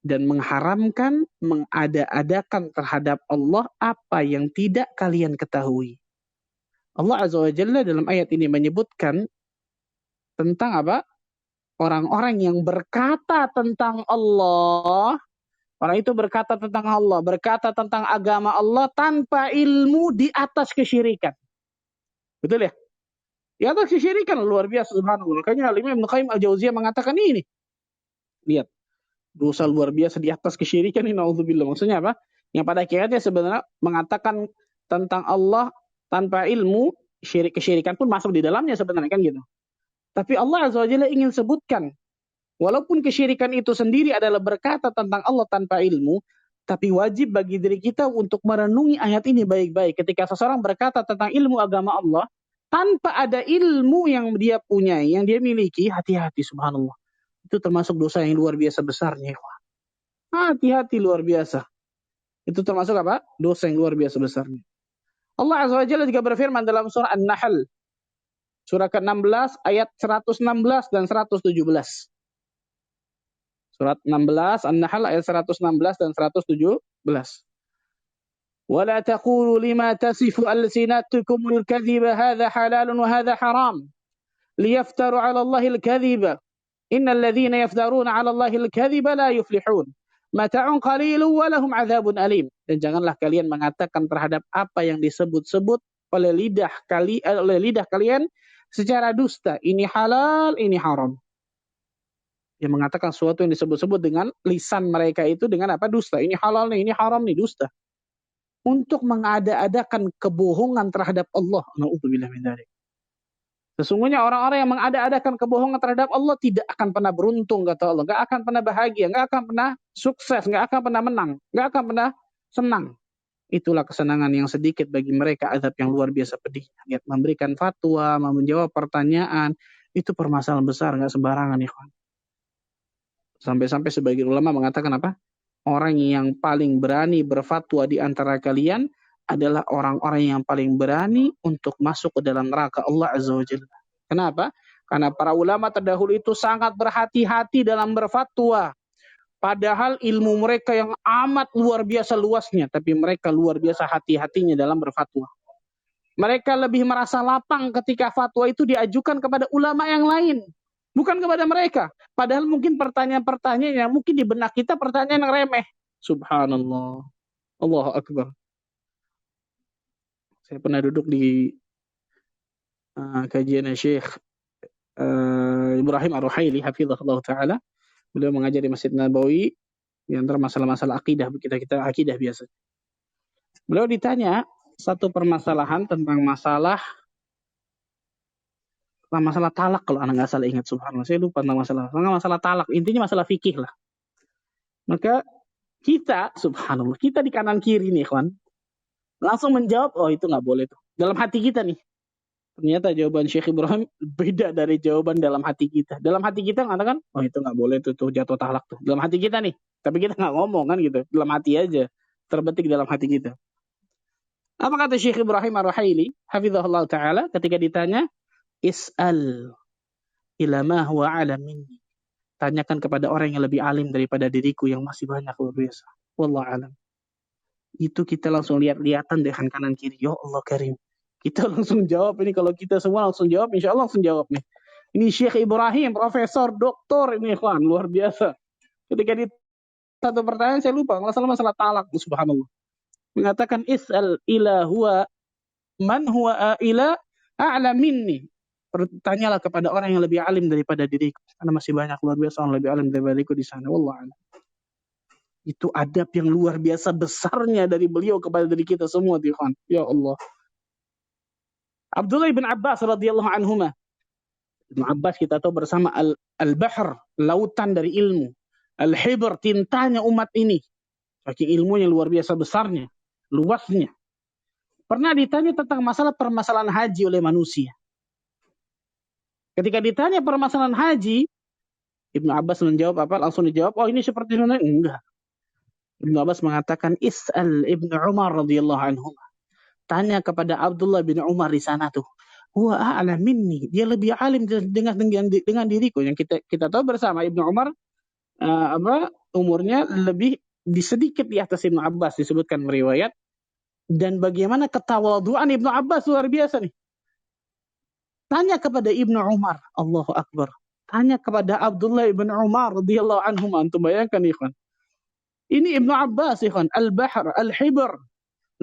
Dan mengharamkan mengada-adakan terhadap Allah apa yang tidak kalian ketahui. Allah Azza wa Jalla dalam ayat ini menyebutkan tentang apa? Orang-orang yang berkata tentang Allah, orang itu berkata tentang Allah, berkata tentang agama Allah tanpa ilmu di atas kesyirikan. Betul ya? Di atas kesyirikan luar biasa subhanallah. Makanya Imam Ibnu Qayyim Al-Jauziyah mengatakan ini. Lihat. Dosa luar biasa di atas kesyirikan ini, naudzubillah. Maksudnya apa? Yang pada akhirnya sebenarnya mengatakan tentang Allah tanpa ilmu, kesyirikan pun masuk di dalamnya sebenarnya kan gitu. Tapi Allah Azza wa Jalla ingin sebutkan, walaupun kesyirikan itu sendiri adalah berkata tentang Allah tanpa ilmu, tapi wajib bagi diri kita untuk merenungi ayat ini baik-baik. Ketika seseorang berkata tentang ilmu agama Allah, tanpa ada ilmu yang dia punya, yang dia miliki, hati-hati subhanallah. Itu termasuk dosa yang luar biasa besarnya. Hati-hati luar biasa. Itu termasuk apa? Dosa yang luar biasa besarnya. Allah Azza wa Jalla juga berfirman dalam surah An-Nahl. Surah ke-16 ayat 116 dan 117. Surat 16 An-Nahl ayat 116 dan 117. وَلَا تَقُولُوا لِمَا تَصِفُ أَلْسِنَتُكُمُ الْكَذِبَ هَذَا حَلَالٌ وَهَذَا حَرَامٌ لِيَفْتَرُوا عَلَى اللَّهِ الْكَذِبَ إِنَّ الَّذِينَ يَفْتَرُونَ عَلَى اللَّهِ الْكَذِبَ لَا يُفْلِحُونَ mata'un qalilun wa lahum 'adzabun alim. Dan janganlah kalian mengatakan terhadap apa yang disebut-sebut oleh lidah kalian secara dusta, ini halal, ini haram. Yang mengatakan sesuatu yang disebut-sebut dengan lisan mereka itu dengan apa? Dusta. Ini halal nih, ini haram nih, dusta. Untuk mengada-adakan kebohongan terhadap Allah. Na'udzubillah min dzalik. Sesungguhnya orang-orang yang mengada-adakan kebohongan terhadap Allah tidak akan pernah beruntung, kata Allah. Nggak akan pernah bahagia, nggak akan pernah sukses, nggak akan pernah menang, nggak akan pernah senang. Itulah kesenangan yang sedikit bagi mereka, azab yang luar biasa pedih. Lihat, memberikan fatwa, menjawab pertanyaan, itu permasalahan besar, nggak sembarangan ya kawan. Sampai-sampai sebagian ulama mengatakan apa? Orang yang paling berani berfatwa di antara kalian adalah orang-orang yang paling berani untuk masuk ke dalam neraka Allah Azza wa Jalla. Kenapa? Karena para ulama terdahulu itu sangat berhati-hati dalam berfatwa. Padahal ilmu mereka yang amat luar biasa luasnya, tapi mereka luar biasa hati-hatinya dalam berfatwa. Mereka lebih merasa lapang ketika fatwa itu diajukan kepada ulama yang lain, bukan kepada mereka. Padahal mungkin pertanyaan-pertanyaan yang mungkin di benak kita pertanyaan yang remeh. Subhanallah. Allahu Akbar. Saya pernah duduk di kajian Syekh Ibrahim Ar-Ruhaili hafizahullah ta'ala. Beliau mengajar di Masjid Nabawi di antara masalah-masalah akidah kita akidah biasa. Beliau ditanya satu permasalahan tentang masalah talak kalau anak nggak salah ingat, subhanallah saya lupa tentang masalah talak, intinya masalah fikih lah. Maka kita subhanallah kita di kanan kiri nih kawan langsung menjawab, oh itu nggak boleh tuh dalam hati kita nih. Ternyata jawaban Syekh Ibrahim beda dari jawaban dalam hati kita. Dalam hati kita mengatakan, oh itu nggak boleh tuh jatuh talak tuh. Dalam hati kita nih. Tapi kita nggak ngomong kan gitu. Dalam hati aja. Terbetik dalam hati kita. Apa kata Syekh Ibrahim Ar-Ruhaili, hafizahullah ta'ala, ketika ditanya, is'al ila ma huwa alam minni. Tanyakan kepada orang yang lebih alim daripada diriku yang masih banyak luar biasa. Wallahu alam. Itu kita langsung lihat-lihatan dengan kanan kiri. Ya Allah Karim. Kita langsung jawab ini, kalau kita semua langsung jawab, insya Allah langsung jawab nih. Ini Syekh Ibrahim, profesor, doktor ini ikhwan, luar biasa. Ketika di satu pertanyaan saya lupa, masalah talak, subhanallah. Mengatakan is'al ila huwa man huwa ila a'la minni. Bertanyalah kepada orang yang lebih alim daripada diriku. Karena masih banyak luar biasa orang lebih alim daripada diriku di sana. Wallahu a'lam. Itu adab yang luar biasa besarnya dari beliau kepada diri kita semua, ikhwan. Ya Allah. Abdullah bin Abbas radhiyallahu anhuma. Ibnu Abbas kita tahu bersama al-bahr, lautan dari ilmu. Al-hibr, tintanya umat ini. Saking ilmunya luar biasa besarnya, luasnya. Pernah ditanya tentang permasalahan haji oleh manusia. Ketika ditanya permasalahan haji, Ibnu Abbas menjawab apa? Langsung dijawab, oh ini seperti ini. Enggak. Ibnu Abbas mengatakan, Is'al Ibnu Umar radhiyallahu anhu. Tanya kepada Abdullah bin Umar di sana tuh. Huwa a'lam minni. Dia lebih alim dengan diriku. Yang kita tahu bersama Ibnu Umar umurnya lebih sedikit di atas Ibnu Abbas disebutkan meriwayat. Dan bagaimana ketawaduan Ibnu Abbas luar biasa nih. Tanya kepada Ibnu Umar, Allahu Akbar. Tanya kepada Abdullah bin Umar radhiyallahu anhum. Antum bayangkan ikhwan. Ini Ibnu Abbas ikhwan, al-bahr, al-hibr.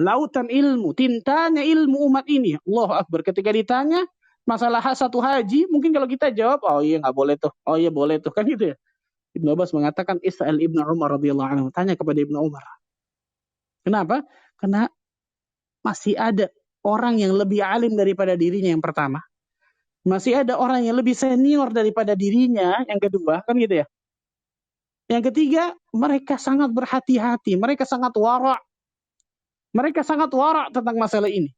Lautan ilmu, tintanya ilmu umat ini. Allahu Akbar. Ketika ditanya masalah satu haji, mungkin kalau kita jawab, oh iya nggak boleh tuh, oh iya boleh tuh, kan gitu ya. Ibnu Abbas mengatakan, Is'al Ibnu Umar radhiyallahu anhu. Tanya kepada Ibnu Umar. Kenapa? Karena masih ada orang yang lebih alim daripada dirinya yang pertama. Masih ada orang yang lebih senior daripada dirinya yang kedua, kan gitu ya. Yang ketiga, mereka sangat berhati-hati, mereka sangat wara'. Mereka sangat wara' tentang masalah ini.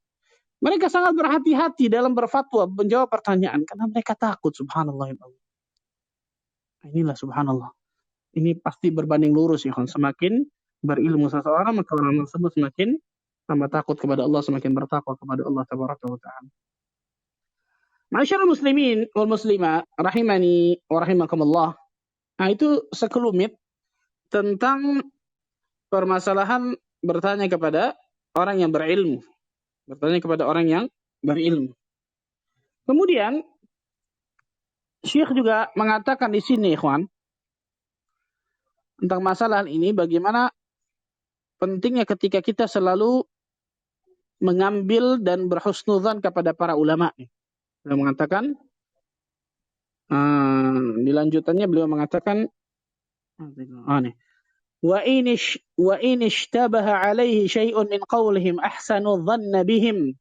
Mereka sangat berhati-hati dalam berfatwa, menjawab pertanyaan. Karena mereka takut, subhanallah. Inilah subhanallah. Ini pasti berbanding lurus ya. Semakin berilmu seseorang, maka orang tersebut semakin tambah takut kepada Allah, semakin bertakwa kepada Allah tabaraka wa ta'ala. Ma'asyiral muslimin wal muslimat, rahimani wa rahimakumullah. Nah, itu sekelumit tentang permasalahan bertanya kepada orang yang berilmu. Bertanya kepada orang yang berilmu. Kemudian Syekh juga mengatakan di sini, ikhwan, tentang masalah ini bagaimana pentingnya ketika kita selalu mengambil dan berhusnudzan kepada para ulama. Beliau mengatakan di lanjutannya beliau mengatakan wa in ishtabaha alaihi syai'un min qawlihim ahsanu dhanna bihim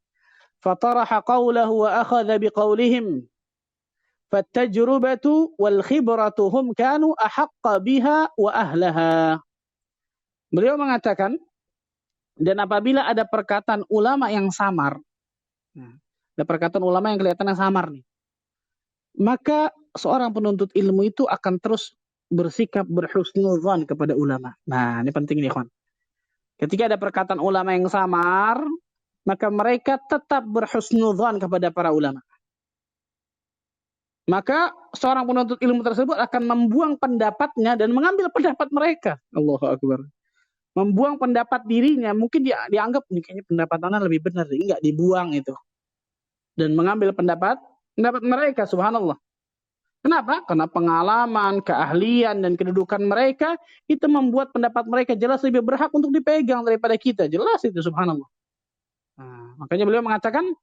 fataraha qawlahu wa akhadha biqawlihim fattajrubatu wal khibratu hum kanu ahaqqa biha wa ahlaha. Beliau mengatakan, dan apabila ada perkataan ulama yang samar, ada perkataan ulama yang kelihatan yang samar nih, maka seorang penuntut ilmu itu akan terus bersikap berhusnudzan kepada ulama. Nah, ini penting nih, kawan. Ketika ada perkataan ulama yang samar, maka mereka tetap berhusnudzan kepada para ulama. Maka seorang penuntut ilmu tersebut akan membuang pendapatnya dan mengambil pendapat mereka. Allahu Akbar. Membuang pendapat dirinya, mungkin dianggap nih kayaknya pendapat anak lebih benar, enggak, dibuang itu. Dan mengambil pendapat mereka, subhanallah. Kenapa? Karena pengalaman, keahlian, dan kedudukan mereka itu membuat pendapat mereka jelas lebih berhak untuk dipegang daripada kita. Jelas itu, subhanallah. Nah, makanya beliau mengatakan,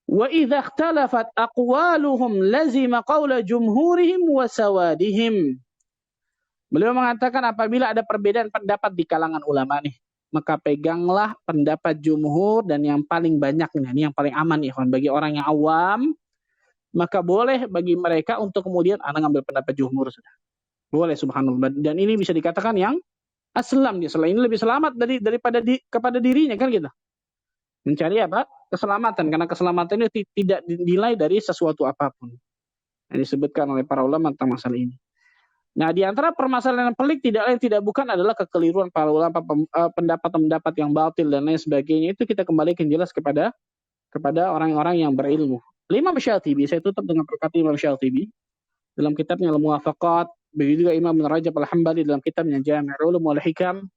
Wa idza ikhtalafat aqwaluhum lazima qaula jumhurihim wa sawadihim. Beliau mengatakan apabila ada perbedaan pendapat di kalangan ulama nih, maka peganglah pendapat jumhur dan yang paling banyaknya. Ini yang paling aman ya, bagi orang yang awam, maka boleh bagi mereka untuk kemudian ngambil pendapat jumhur sudah. Boleh, subhanallah. Dan ini bisa dikatakan yang aslam dia. Selain ini lebih selamat daripada kepada dirinya kan gitu. Mencari apa? Keselamatan, karena keselamatan itu tidak dinilai dari sesuatu apapun. Yang disebutkan oleh para ulama tentang masalah ini. Nah, di antara permasalahan yang pelik tidak lain tidak bukan adalah kekeliruan para ulama, pendapat-pendapat yang batil dan lain sebagainya. Itu kita kembalikan jelas kepada orang-orang yang berilmu. Imam Syatibi, saya tutup dengan perkataan Imam Syatibi dalam kitabnya Al-Muwafaqat, begitu juga Imam Ibn Rajab Al-Hambali dalam kitabnya Jami' Ulum wal Hikam.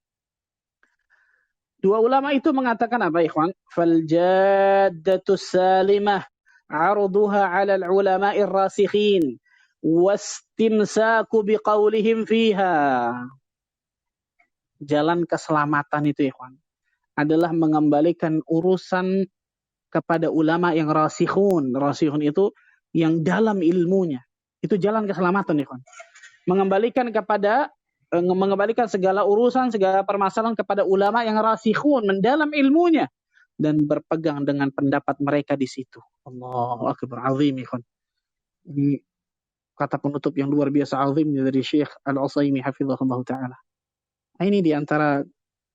Dua ulama itu mengatakan apa, ikhwan? Fal jaddatu salimah 'arduha 'ala al-ulama'ir rasikhin wastimsaku biqaulihim fiha. Jalan keselamatan itu, ikhwan, adalah mengembalikan urusan kepada ulama yang rasikhun. Rasikhun itu yang dalam ilmunya. Itu jalan keselamatan, ikhwan. Mengembalikan segala urusan, segala permasalahan kepada ulama yang rasikhun, mendalam ilmunya, dan berpegang dengan pendapat mereka di situ. Allahu akbar, azim, ikhwan. Ini kata penutup yang luar biasa azim dari Syekh Al-Utsaimin hafizahullah taala. Ini di antara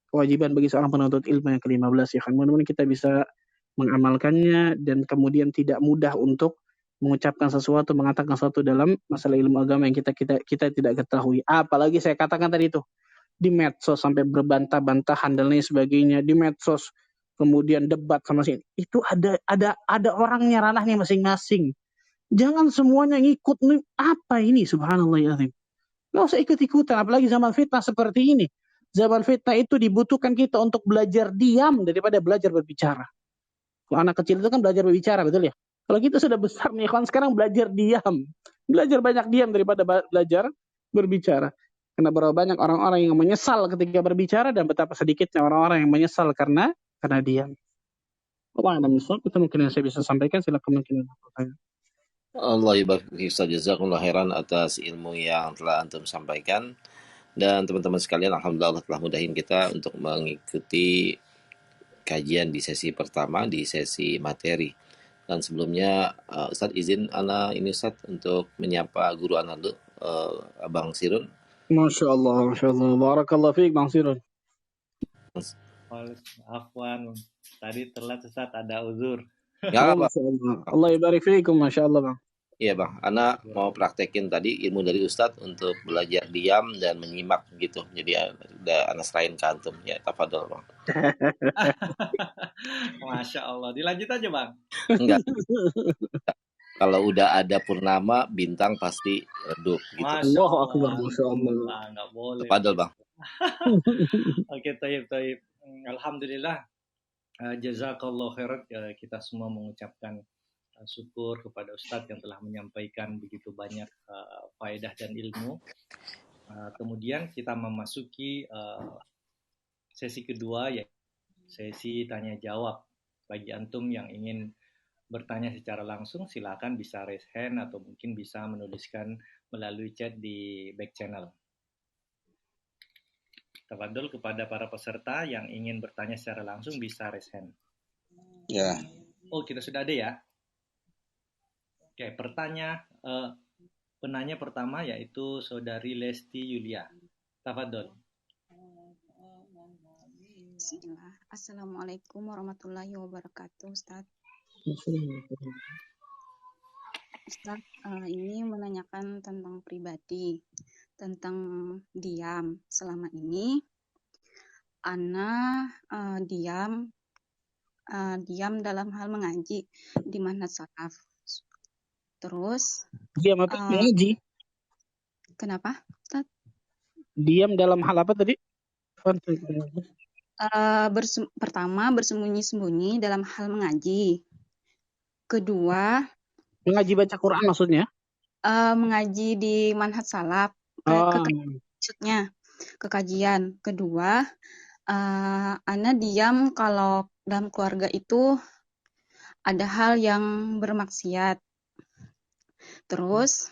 kewajiban bagi seorang penuntut ilmu yang ke-15, ya kan. Mudah-mudahan kita bisa mengamalkannya dan kemudian tidak mudah untuk mengucapkan sesuatu, mengatakan sesuatu dalam masalah ilmu agama yang kita tidak ketahui. Apalagi saya katakan tadi itu di medsos sampai berbantah-bantahan dan lain sebagainya, di medsos kemudian debat sama sini. Itu ada orangnya, ranahnya masing-masing. Jangan semuanya ngikut. Apa ini, subhanallah ya azim. Nggak usah ikut-ikutan, apalagi zaman fitnah seperti ini. Zaman fitnah itu dibutuhkan kita untuk belajar diam daripada belajar berbicara. Kalau anak kecil itu kan belajar berbicara, betul ya? Kalau kita sudah besar nih, kan sekarang belajar diam. Belajar banyak diam daripada belajar berbicara. Karena berapa banyak orang-orang yang menyesal ketika berbicara dan betapa sedikitnya orang-orang yang menyesal karena diam. Allah a'lam bishawab. Itu mungkin yang saya bisa sampaikan. Silakan mungkin ada pertanyaan. Allah ibarik jazakumullah khairan atas ilmu yang telah antum sampaikan. Dan teman-teman sekalian, alhamdulillah Allah telah mudahin kita untuk mengikuti kajian di sesi pertama, di sesi materi. Dan sebelumnya Ustadz izin ana ini Ustadz untuk menyapa guru ana dulu, Abang Sirun. Masya Allah, Masya Allah. Barakallah fiik, Bang Sirun. Afwan, tadi telat Ustadz, ada uzur. Ya, Masya Allah. Allah ibarik fiikum, Masya Allah, Bang. Iya Bang, Ana mau praktekin tadi ilmu dari Ustadz untuk belajar diam dan menyimak gitu. Jadi udah Ana serahin ke antum. Ya, tafadhol Bang. Masya Allah, dilanjut aja Bang. Enggak. Kalau udah ada purnama, bintang pasti redup gitu. Masya Allah, Masya Allah. Nggak boleh. Tafadhol Bang. Oke, taib. Alhamdulillah. Jazakallah khairan. Kita semua mengucapkan syukur kepada Ustadz yang telah menyampaikan begitu banyak faedah dan ilmu. Kemudian kita memasuki sesi kedua, yaitu sesi tanya jawab. Bagi antum yang ingin bertanya secara langsung, silakan bisa raise hand atau mungkin bisa menuliskan melalui chat di back channel. Tafadhol kepada para peserta yang ingin bertanya secara langsung bisa raise hand. Ya. Oh, kita sudah ada ya? Oke, penanya pertama yaitu Saudari Lesti Yulia. Tafadhol. Bismillah. Assalamualaikum warahmatullahi wabarakatuh, Ustaz. Ustaz, ini menanyakan tentang pribadi, tentang diam. Selama ini, Ana diam dalam hal mengaji di manhaj salaf. Terus diam apa? Mengaji. Kenapa, Ustaz? Diam dalam hal apa tadi? Pertama, bersembunyi-sembunyi dalam hal mengaji. Kedua, mengaji baca Quran maksudnya? Mengaji di manhaj salaf. Maksudnya kekajian. Kedua, Ana diam kalau dalam keluarga itu ada hal yang bermaksiat. Terus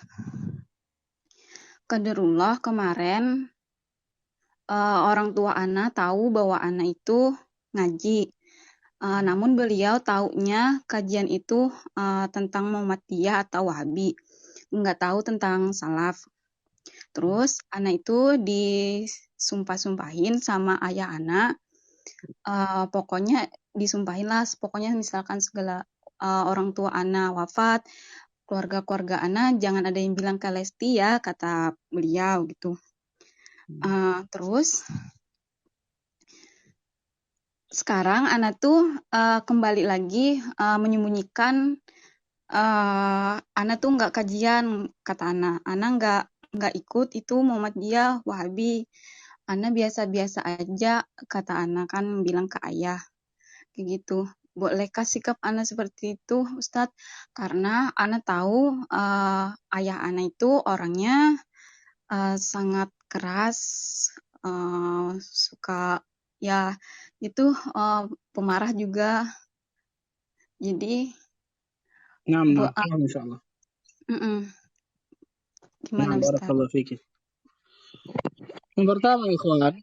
qadarullah kemarin orang tua Ana tahu bahwa Ana itu ngaji. Namun beliau taunya kajian itu tentang Muhammadiyah atau Wahabi. Nggak tahu tentang salaf. Terus Ana itu disumpah-sumpahin sama ayah Ana. Pokoknya disumpahin lah. Pokoknya misalkan segala orang tua Ana wafat, keluarga-keluarga Ana jangan ada yang bilang ke Lesti ya, kata beliau gitu. Terus sekarang Ana tuh kembali lagi menyembunyikan Ana tuh nggak kajian, kata Ana. Ana nggak ikut itu Muhammadiyah, Wahabi. Ana biasa-biasa aja, kata Ana kan bilang ke ayah kayak gitu. Bolehkah sikap Ana seperti itu, Ustadz? Karena Ana tahu ayah Ana itu orangnya sangat keras, suka ya itu pemarah juga. Jadi insyaallah. Gimana Ustaz? Barakallahu fiki. Yang pertama ikhwan,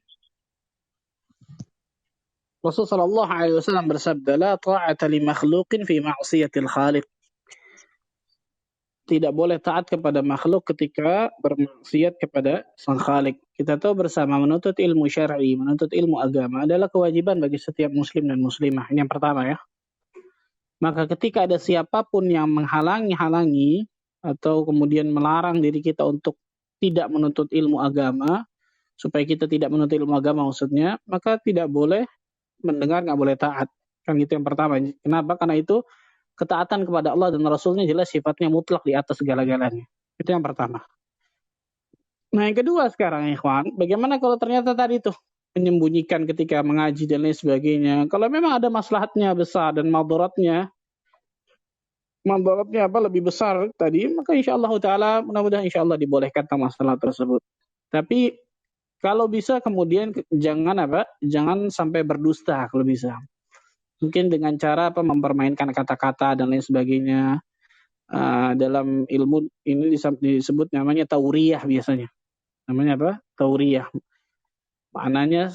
Rasul sallallahu alaihi wasallam bersabda, la ta'ata li makhluqin fi ma'siyatil khaliq. Tidak boleh taat kepada makhluk ketika bermaksiat kepada sang Khalik. Kita tahu bersama menuntut ilmu syar'i, menuntut ilmu agama adalah kewajiban bagi setiap muslim dan muslimah. Ini yang pertama ya. Maka ketika ada siapapun yang menghalangi atau kemudian melarang diri kita untuk tidak menuntut ilmu agama, supaya kita tidak menuntut ilmu agama maksudnya, maka tidak boleh mendengar, nggak boleh taat. Kan itu yang pertama. Kenapa? Karena itu ketaatan kepada Allah dan Rasulnya jelas sifatnya mutlak di atas segala-galanya. Itu yang pertama. Nah yang kedua sekarang ikhwan, bagaimana kalau ternyata tadi tuh menyembunyikan ketika mengaji dan lain sebagainya. Kalau memang ada maslahatnya besar dan madaratnya lebih besar tadi, maka insyaAllah ta'ala mudah-mudahan insyaAllah dibolehkan masalah tersebut. Tapi kalau bisa kemudian jangan sampai berdusta kalau bisa. Mungkin dengan cara mempermainkan kata-kata dan lain sebagainya. Dalam ilmu ini disebut namanya tauriyah biasanya. Namanya apa? Tauriyah. Maknanya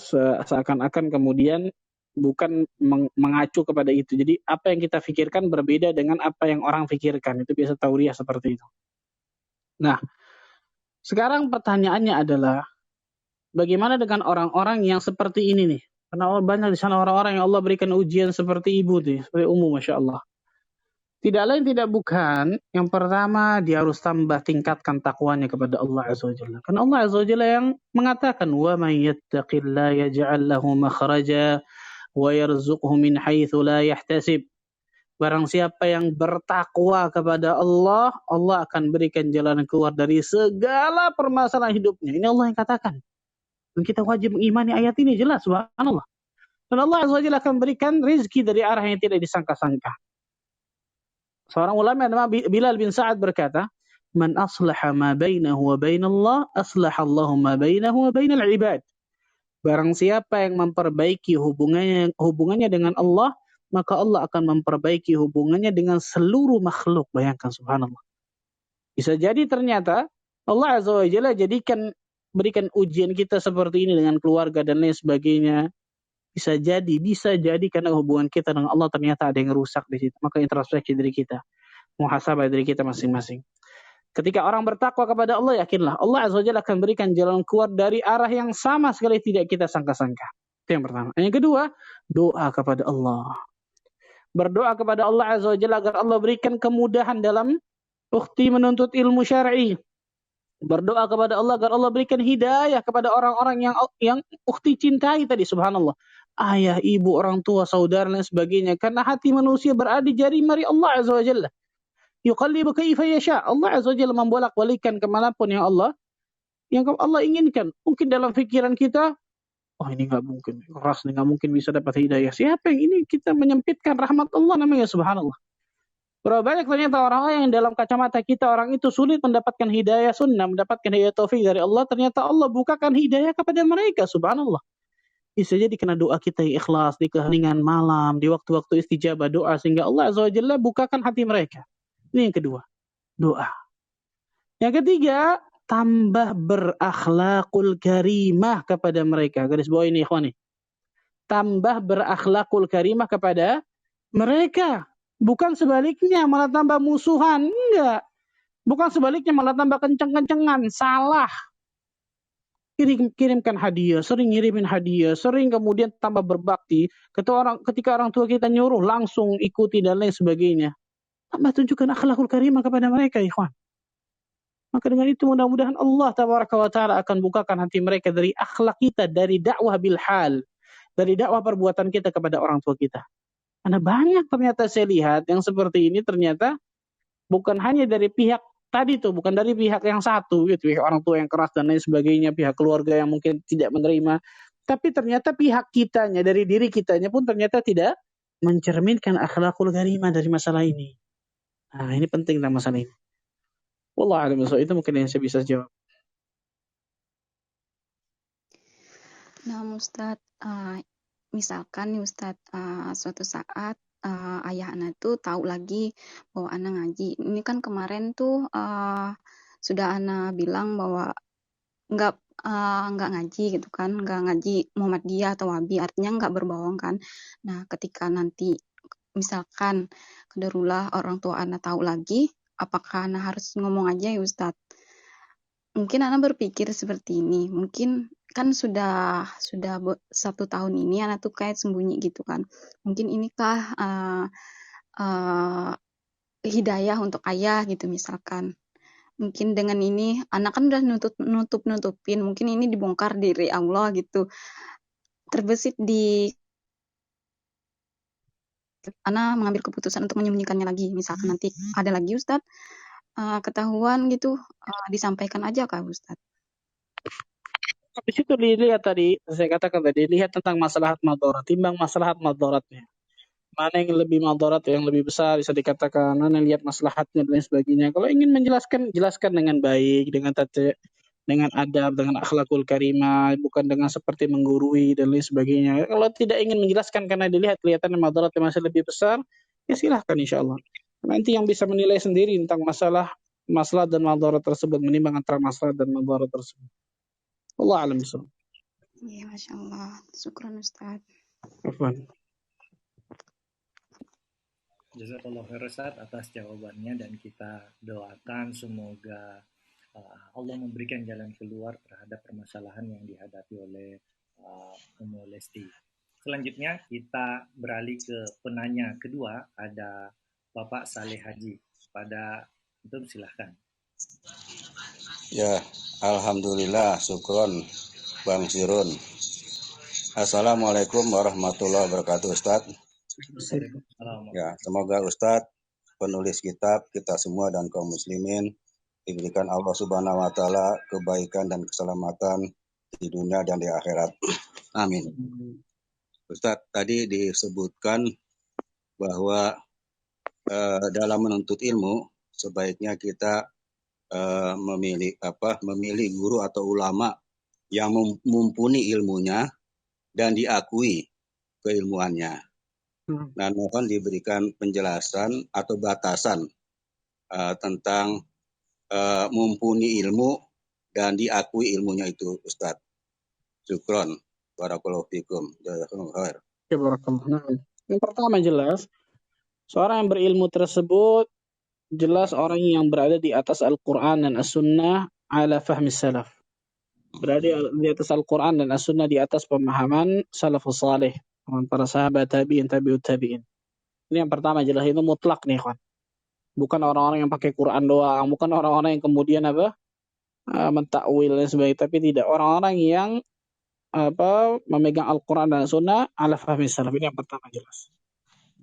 seakan-akan kemudian bukan mengacu kepada itu. Jadi apa yang kita pikirkan berbeda dengan apa yang orang pikirkan. Itu biasa tauriyah seperti itu. Nah, sekarang pertanyaannya adalah bagaimana dengan orang-orang yang seperti ini nih? Karena banyak di sana orang-orang yang Allah berikan ujian seperti ibu tuh, seperti umum, masya Allah. Tidak lain tidak bukan, yang pertama dia harus tambah tingkatkan takwanya kepada Allah Azza wa Jalla. Karena Allah Azza wa Jalla yang mengatakan, wa may yattaqillaha yaj'al lahu makhraja wa yarzuqhu min haitsu la yahtasib. Barang siapa yang bertakwa kepada Allah, Allah akan berikan jalan keluar dari segala permasalahan hidupnya. Ini Allah yang katakan. Dan kita wajib mengimani ayat ini, jelas, subhanallah. Dan Allah Azza wa Jalla akan berikan rezeki dari arah yang tidak disangka-sangka. Seorang ulama nama Bilal bin Sa'ad berkata, "Man aslaha ma bainahu wa bainallah, aslaha Allahu ma bainahu wa bainal ibad." Barang siapa yang memperbaiki hubungannya dengan Allah, maka Allah akan memperbaiki hubungannya dengan seluruh makhluk. Bayangkan, subhanallah. Bisa jadi ternyata Allah Azza wa Jalla berikan ujian kita seperti ini dengan keluarga dan lain sebagainya. Bisa jadi karena hubungan kita dengan Allah ternyata ada yang rusak di situ. Maka introspeksi diri kita, muhasabah diri kita masing-masing. Ketika orang bertakwa kepada Allah, yakinlah Allah Azza wa Jalla akan berikan jalan keluar dari arah yang sama sekali tidak kita sangka-sangka. Itu yang pertama. Yang kedua, doa kepada Allah. Berdoa kepada Allah Azza wa Jalla agar Allah berikan kemudahan dalam ukhti menuntut ilmu syar'i. Berdoa kepada Allah agar Allah berikan hidayah kepada orang-orang yang ukhti cintai tadi, subhanallah. Ayah, ibu, orang tua, saudara dan sebagainya. Karena hati manusia berada di jari jari Allah Azza wa Jalla. Yuqallibu kaifa yasha. Allah Azza wa Jalla membolak-balikan kemanapun yang Allah inginkan. Mungkin dalam pikiran kita, oh ini nggak mungkin, keras nih, nggak mungkin bisa dapat hidayah. Siapa yang ini kita menyempitkan rahmat Allah namanya, subhanallah. Berapa banyak ternyata orang-orang yang dalam kacamata kita orang itu sulit mendapatkan hidayah sunnah, mendapatkan hidayah taufik dari Allah, ternyata Allah bukakan hidayah kepada mereka, subhanallah. Bisa jadi karena doa kita yang ikhlas di keheningan malam, di waktu-waktu istijabah doa, sehingga Allah Azza wa Jalla bukakan hati mereka. Ini yang kedua, doa. Yang ketiga, tambah berakhlakul karimah kepada mereka. Garis bawah ini ikhwan nih. Tambah berakhlakul karimah kepada mereka. Bukan sebaliknya malah tambah musuhan. Enggak. Bukan sebaliknya malah tambah kenceng-kencengan. Salah. Kirimkan hadiah, sering ngirimin hadiah, sering kemudian tambah berbakti. Ketika orang tua kita nyuruh, langsung ikuti dan lain sebagainya. Tambah tunjukkan akhlakul karimah kepada mereka, ikhwan. Maka dengan itu mudah-mudahan Allah tabaraka wa ta'ala akan bukakan hati mereka dari akhlak kita, dari dakwah bil hal, dari dakwah perbuatan kita kepada orang tua kita. Karena banyak ternyata saya lihat yang seperti ini ternyata bukan hanya dari pihak tadi tuh, bukan dari pihak yang satu gitu, pihak orang tua yang keras dan lain sebagainya, pihak keluarga yang mungkin tidak menerima, tapi ternyata pihak kitanya, dari diri kitanya pun ternyata tidak mencerminkan akhlakul karimah dari masalah ini. Nah, ini penting tentang masalah ini. Wallahu a'lam bishawab. Itu mungkin yang saya bisa jawab. Nah, Ustadz, misalkan nih Ustadz, suatu saat ayah anak tuh tahu lagi bahwa anak ngaji. Ini kan kemarin tuh sudah anak bilang bahwa nggak ngaji gitu kan, nggak ngaji Muhammadiyah atau Wahabi, artinya nggak berbohong kan. Nah, ketika nanti misalkan kedarullah orang tua anak tahu lagi, apakah anak harus ngomong aja ya Ustadz? Mungkin anak berpikir seperti ini, mungkin kan sudah 1 tahun ini anak tuh kayak sembunyi gitu kan. Mungkin inikah hidayah untuk ayah gitu misalkan. Mungkin dengan ini anak kan udah nutupin, mungkin ini dibongkar dari Allah gitu. Terbesit di anak mengambil keputusan untuk menyembunyikannya lagi. Misalkan nanti ada lagi Ustadz ketahuan gitu, disampaikan aja kah Ustadz? Di situ dilihat tadi, saya katakan tadi, lihat tentang maslahat madarat, timbang maslahat madaratnya. Mana yang lebih madarat, yang lebih besar bisa dikatakan, mana yang lihat maslahatnya dan lain sebagainya. Kalau ingin menjelaskan, jelaskan dengan baik, dengan adab, dengan akhlakul karimah, bukan dengan seperti menggurui dan lain sebagainya. Kalau tidak ingin menjelaskan karena dilihat kelihatan madaratnya masih lebih besar, ya silahkan insyaallah. Nanti yang bisa menilai sendiri tentang masalah dan madarat tersebut, menimbang antara masalah dan madarat tersebut. Allah alam bisawab. Iya, Masya Allah. Syukran Ustaz. Afwan. Jazakallah khair Ustaz atas jawabannya, dan kita doakan semoga Allah memberikan jalan keluar terhadap permasalahan yang dihadapi oleh Ummu Lesti. Selanjutnya kita beralih ke penanya kedua, ada Bapak Saleh Haji. Pada itu silahkan. Ya, alhamdulillah, syukron Bang Sirun. Assalamualaikum warahmatullahi wabarakatuh, Ustaz. Ya, semoga Ustaz, penulis kitab, kita semua dan kaum muslimin diberikan Allah Subhanahu wa taala kebaikan dan keselamatan di dunia dan di akhirat. Amin. Ustaz, tadi disebutkan bahwa dalam menuntut ilmu sebaiknya kita memilih guru atau ulama yang mumpuni ilmunya dan diakui keilmuannya. Nah, mohon diberikan penjelasan atau batasan tentang mumpuni ilmu dan diakui ilmunya itu, Ustaz. Syukron. Barakallahu fikum. Jazakumullah khair. Yang pertama jelas, seorang yang berilmu tersebut jelas orang yang berada di atas Al-Quran dan As-Sunnah ala fahmi salaf. Berada di atas Al-Quran dan As-Sunnah di atas pemahaman salafus salih, para sahabat, tabi'in, tabi'ut tabi'in. Ini yang pertama jelas, itu mutlak nih kawan. Bukan orang-orang yang pakai Quran doang, bukan orang-orang yang kemudian mentakwil dan sebagainya, tapi tidak, orang-orang yang memegang Al-Quran dan As-Sunnah ala fahmi salaf. Ini yang pertama jelas.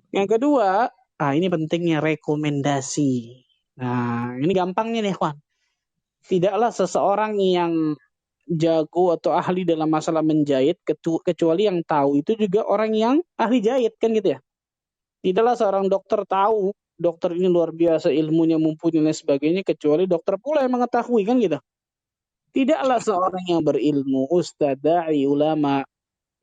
Yang kedua, ini pentingnya rekomendasi. Nah, ini gampangnya nih, kawan. Tidaklah seseorang yang jago atau ahli dalam masalah menjahit kecuali yang tahu itu juga orang yang ahli jahit, kan gitu ya. Tidaklah seorang dokter tahu dokter ini luar biasa ilmunya, mumpuni dan sebagainya, kecuali dokter pula yang mengetahui, kan gitu. Tidaklah seorang yang berilmu, ustadz, dai, ulama,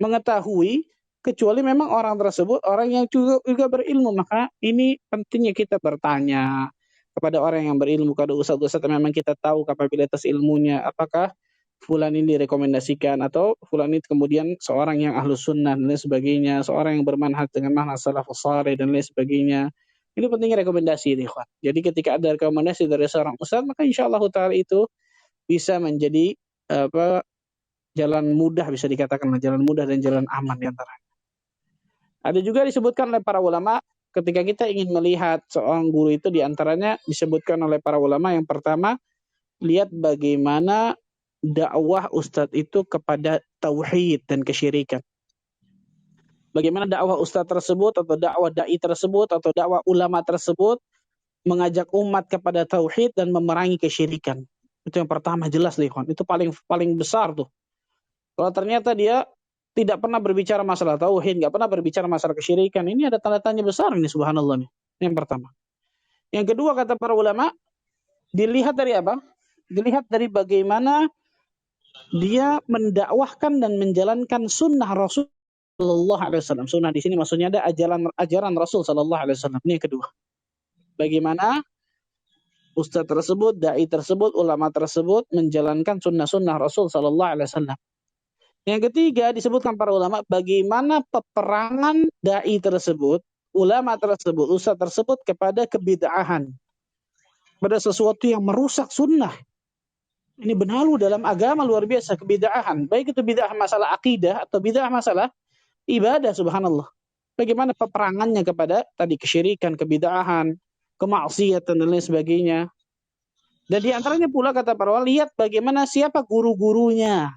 mengetahui kecuali memang orang tersebut orang yang juga berilmu. Maka ini pentingnya kita bertanya kepada orang yang berilmu, kepada ustaz-ustaz yang memang kita tahu kapabilitas ilmunya, apakah fulan ini direkomendasikan atau fulan ini kemudian seorang yang ahlus sunnah dan lain sebagainya, seorang yang bermanhaj dengan manhaj salafus saleh dan lain sebagainya. Ini pentingnya rekomendasi, ikhwan. Jadi ketika ada rekomendasi dari seorang ustaz, maka insyaallah taala itu bisa menjadi jalan mudah, bisa dikatakan jalan mudah dan jalan aman di antara. Ada juga disebutkan oleh para ulama ketika kita ingin melihat seorang guru itu, di antaranya disebutkan oleh para ulama yang pertama, lihat bagaimana dakwah ustadz itu kepada tauhid dan kesyirikan. Bagaimana dakwah ustadz tersebut atau dakwah dai tersebut atau dakwah ulama tersebut mengajak umat kepada tauhid dan memerangi kesyirikan. Itu yang pertama, jelas nih, itu paling besar tuh. Kalau ternyata dia tidak pernah berbicara masalah tauhid, nggak pernah berbicara masalah kesyirikan, ini ada tanda tanya besar ini, subhanallah nih. Yang pertama. Yang kedua, kata para ulama, dilihat dari apa? Dilihat dari bagaimana dia mendakwahkan dan menjalankan sunnah Rasul sallallahu alaihi wasallam. Sunnah di sini maksudnya ada ajaran Rasul sallallahu alaihi wasallam. Ini yang kedua. Bagaimana ustaz tersebut, dai tersebut, ulama tersebut menjalankan sunnah-sunnah Rasul sallallahu alaihi wasallam. Yang ketiga disebutkan para ulama bagaimana peperangan dai tersebut, ulama tersebut, ustaz tersebut kepada kebid'ahan, pada sesuatu yang merusak sunnah. Ini benalu dalam agama luar biasa, kebid'ahan. Baik itu bid'ah masalah akidah atau bid'ah masalah ibadah, subhanallah. Bagaimana peperangannya kepada tadi kesyirikan, kebid'ahan, kemaksiatan dan lain sebagainya. Dan di antaranya pula kata para ulama, lihat bagaimana siapa guru-gurunya.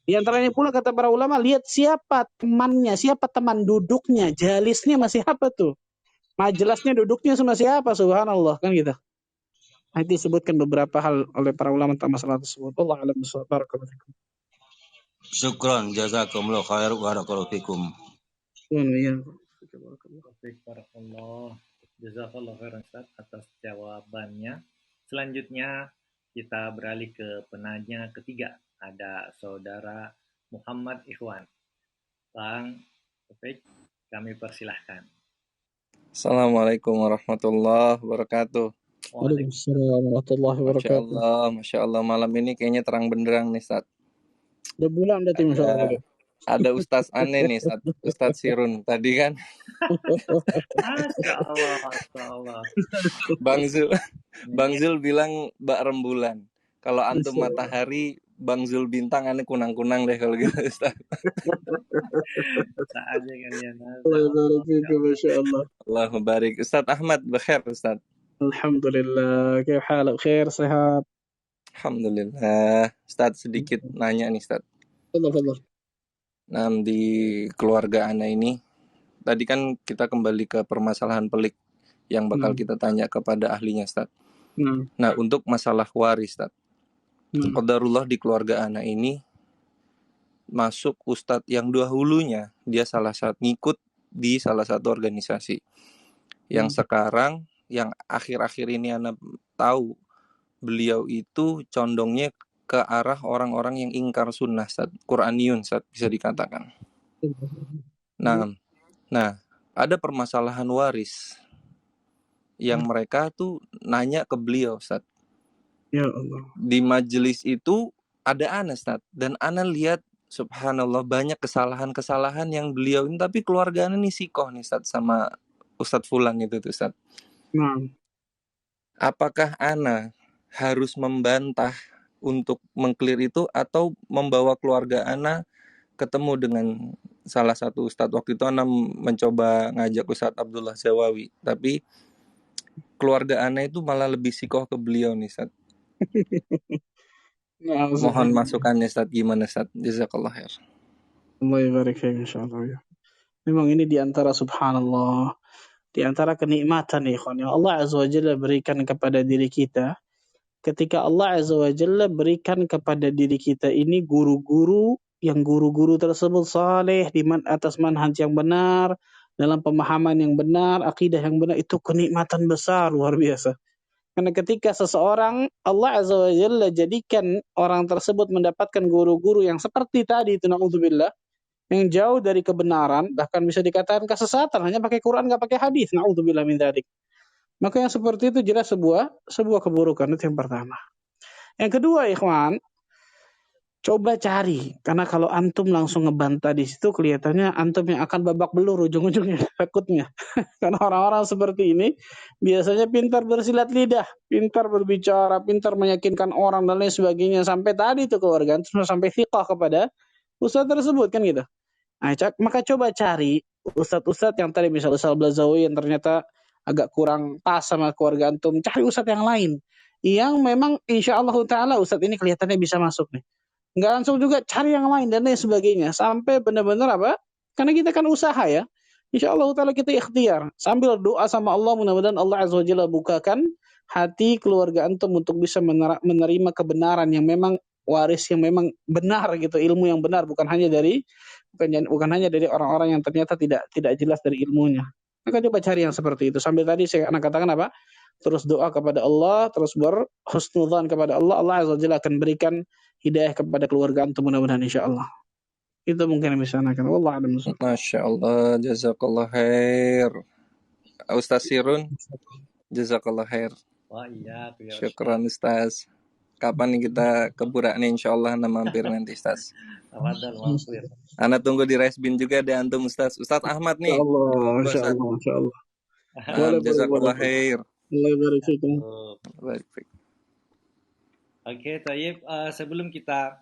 Di antaranya pula kata para ulama, lihat siapa temannya, siapa teman duduknya, jalisnya masih apa tuh. Majelasnya duduknya sama siapa, subhanallah, kan gitu. Nanti disebutkan beberapa hal oleh para ulama tentang masalah tersebut. Allah a'lam bishawab. Barakallahu fikum. Syukran, jazakumullah khair, barakallahu fikum. Barakallah. Jazakallah khairan Ustaz atas jawabannya. Selanjutnya kita beralih ke penanya ketiga. Ada saudara Muhammad Ikhwan. Bang Taufik, kami persilahkan. Assalamualaikum warahmatullahi wabarakatuh. Waalaikumsalam warahmatullahi wabarakatuh. Masya Allah, malam ini kayaknya terang benderang nih, Ustaz. Udah bulan berarti, Masya Allah. Ada Ustaz aneh nih, Ustaz Sirun. Tadi kan Masya Allah. Bang Zul bilang Mbak Rembulan. Kalau antum matahari, Bang Zul bintang, aneh kunang-kunang deh kalau gitu, Ustaz. Saatnya kalian. Masya Allah. Allahu barik. Ustaz Ahmad, bekhair Ustaz. Alhamdulillah. Kaya halak khair, sehat. Alhamdulillah. Ustaz sedikit nanya nih, Ustaz. Allah. Nah, di keluarga ana ini, tadi kan kita kembali ke permasalahan pelik yang bakal kita tanya kepada ahlinya, Ustaz. Nah, untuk masalah waris, Ustaz. Qadarullah di keluarga ana ini masuk ustadz yang dahulunya dia ngikut di salah satu organisasi. Yang sekarang, yang akhir-akhir ini ana tahu beliau itu condongnya ke arah orang-orang yang ingkar sunnah, Ustaz. Qur'aniyun, Ustaz, bisa dikatakan. Nah, ada permasalahan waris yang mereka tuh nanya ke beliau, Ustaz. Ya Allah. Di majelis itu ada ana, Ustaz, dan ana lihat subhanallah banyak kesalahan-kesalahan yang beliau ini, tapi keluarga ana nih sikoh nih, Ustaz, sama Ustaz Fulan itu tuh, Ustaz. Apakah ana harus membantah untuk mengclear itu atau membawa keluarga ana ketemu dengan salah satu ustadz? Waktu itu ana mencoba ngajak Ustadz Abdullah Zawawi, tapi keluarga ana itu malah lebih sikoh ke beliau nih, Ustadz. Mohon masukannya, Ustadz, gimana, Ustadz? Jazakallah khair. Allah barik fiik, insyaallah. Memang ini diantara subhanallah, diantara kenikmatan ikhwan yang Allah Azza wa Jalla berikan kepada diri kita. Ketika Allah Azza wa Jalla berikan kepada diri kita ini guru-guru, yang guru-guru tersebut saleh di atas manhaj yang benar, dalam pemahaman yang benar, akidah yang benar, itu kenikmatan besar luar biasa. Karena ketika seseorang Allah Azza wa Jalla jadikan orang tersebut mendapatkan guru-guru yang seperti tadi itu, na'udzubillah, yang jauh dari kebenaran, bahkan bisa dikatakan kesesatan, hanya pakai Quran nggak pakai hadis. Na'udzubillah min dzalik. Maka yang seperti itu jelas sebuah keburukan. Itu yang pertama. Yang kedua, ikhwan, coba cari, karena kalau antum langsung ngebantah di situ kelihatannya antum yang akan babak belur ujung-ujungnya, takutnya. Karena orang-orang seperti ini biasanya pintar bersilat lidah, pintar berbicara, pintar meyakinkan orang dan lain sebagainya, sampai tadi itu keluarga antum sampai thiqah kepada ustaz tersebut kan gitu. Nah, maka coba cari ustaz-ustaz yang tadi misal Ustaz Blazawi yang ternyata agak kurang pas sama keluarga antum, cari ustaz yang lain yang memang insyaallah taala ustaz ini kelihatannya bisa masuk nih. Nggak langsung juga cari yang lain dan lain sebagainya sampai benar-benar apa? Karena kita kan usaha ya. Insyaallah taala kita ikhtiar sambil doa sama Allah, mudah-mudahan Allah azza wajalla bukakan hati keluarga antum untuk bisa menerima kebenaran yang memang waris, yang memang benar gitu, ilmu yang benar, bukan hanya dari orang-orang yang ternyata tidak jelas dari ilmunya. Maka coba cari yang seperti itu. Sambil tadi saya akan katakan apa? Terus doa kepada Allah, terus berhusnudzan kepada Allah. Allah azza wajalla akan berikan hidayah kepada keluarga antum mudah-mudahan insyaallah. Itu mungkin yang bisa akan. Wallahu a'lam. Masya Allah, jazakallah khair. Ustaz Sirun, jazakallah khair. Wah iya, tuh ya. Syukran Ustaz. Kapan nih kita ke Burak nih insyaallah mampir nanti Ustaz. Ramadan mampir. Ana tunggu di Resbin juga deh antum Ustaz. Ustaz Ahmad nih. Insyaallah. Jazakallah khair. Allah barik fikum. Oke, Tayyib, sebelum kita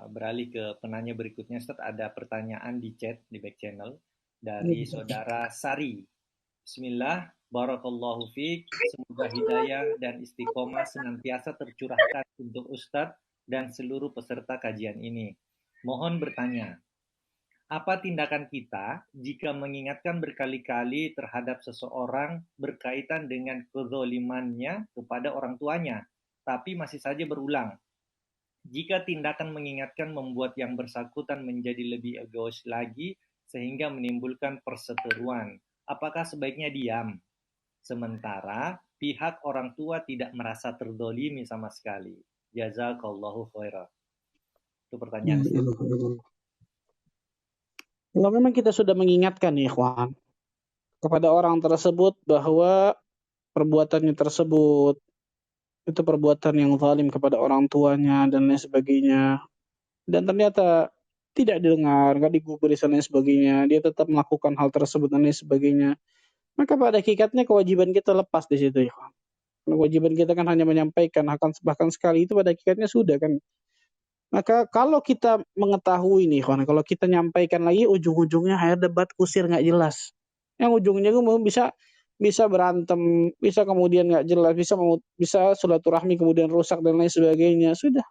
beralih ke penanya berikutnya, Ustaz, ada pertanyaan di chat, di back channel, dari saudara Sari. Bismillah, barakallahu fiik, semoga hidayah dan istiqomah senantiasa tercurahkan untuk Ustaz dan seluruh peserta kajian ini. Mohon bertanya, apa tindakan kita jika mengingatkan berkali-kali terhadap seseorang berkaitan dengan kezalimannya kepada orang tuanya, tapi masih saja berulang? Jika tindakan mengingatkan membuat yang bersangkutan menjadi lebih egois lagi sehingga menimbulkan perseteruan, apakah sebaiknya diam? Sementara pihak orang tua tidak merasa terdolimi sama sekali. Jazakallahu khairan. Itu pertanyaan. Kalau memang kita sudah mengingatkan nih, ikhwan, kepada orang tersebut bahwa perbuatannya tersebut itu perbuatan yang zalim kepada orang tuanya dan lain sebagainya, dan ternyata tidak didengar, nggak digubris dan lain sebagainya, dia tetap melakukan hal tersebut dan lain sebagainya, maka pada hakikatnya kewajiban kita lepas di situ, ikhwan. Kewajiban kita kan hanya menyampaikan, bahkan sekali itu pada hakikatnya sudah kan. Maka kalau kita mengetahui nih, kalau kita nyampaikan lagi ujung-ujungnya hanya debat kusir nggak jelas. Yang ujungnya bisa berantem, bisa kemudian nggak jelas, bisa silaturahmi kemudian rusak dan lain sebagainya. Sudah.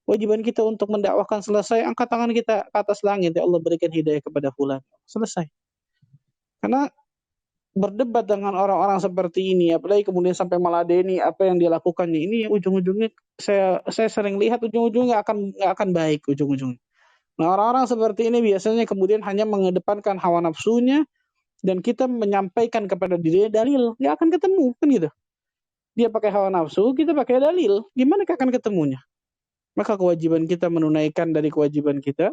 Kewajiban kita untuk mendakwahkan selesai, angkat tangan kita ke atas langit, ya Allah berikan hidayah kepada fulan. Selesai. Karena berdebat dengan orang-orang seperti ini, apalagi kemudian sampai meladeni apa yang dia lakukannya, ini ujung-ujungnya saya sering lihat ujung-ujungnya nggak akan baik ujung-ujungnya. Nah, orang-orang seperti ini biasanya kemudian hanya mengedepankan hawa nafsunya dan kita menyampaikan kepada dirinya dalil, nggak akan ketemu kan gitu. Dia pakai hawa nafsu, kita pakai dalil, gimana akan ketemunya? Maka kewajiban kita menunaikan dari kewajiban kita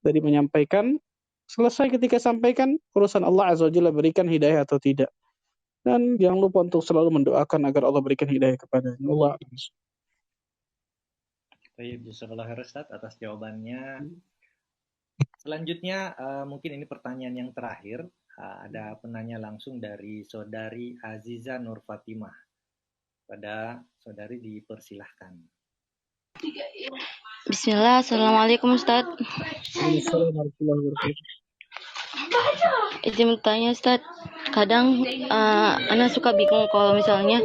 dari menyampaikan. Selesai ketika sampaikan, urusan Allah azza wajalla berikan hidayah atau tidak. Dan jangan lupa untuk selalu mendoakan agar Allah berikan hidayah kepadanya. Allah. Baik, jazakallahu khairan Ustaz atas jawabannya. Selanjutnya mungkin ini pertanyaan yang terakhir. Ada penanya langsung dari saudari Aziza Nur Fatimah. Pada saudari dipersilahkan. Bismillah, assalamualaikum Ustaz. Izin bertanya Ustaz, kadang Ana suka bingung kalau misalnya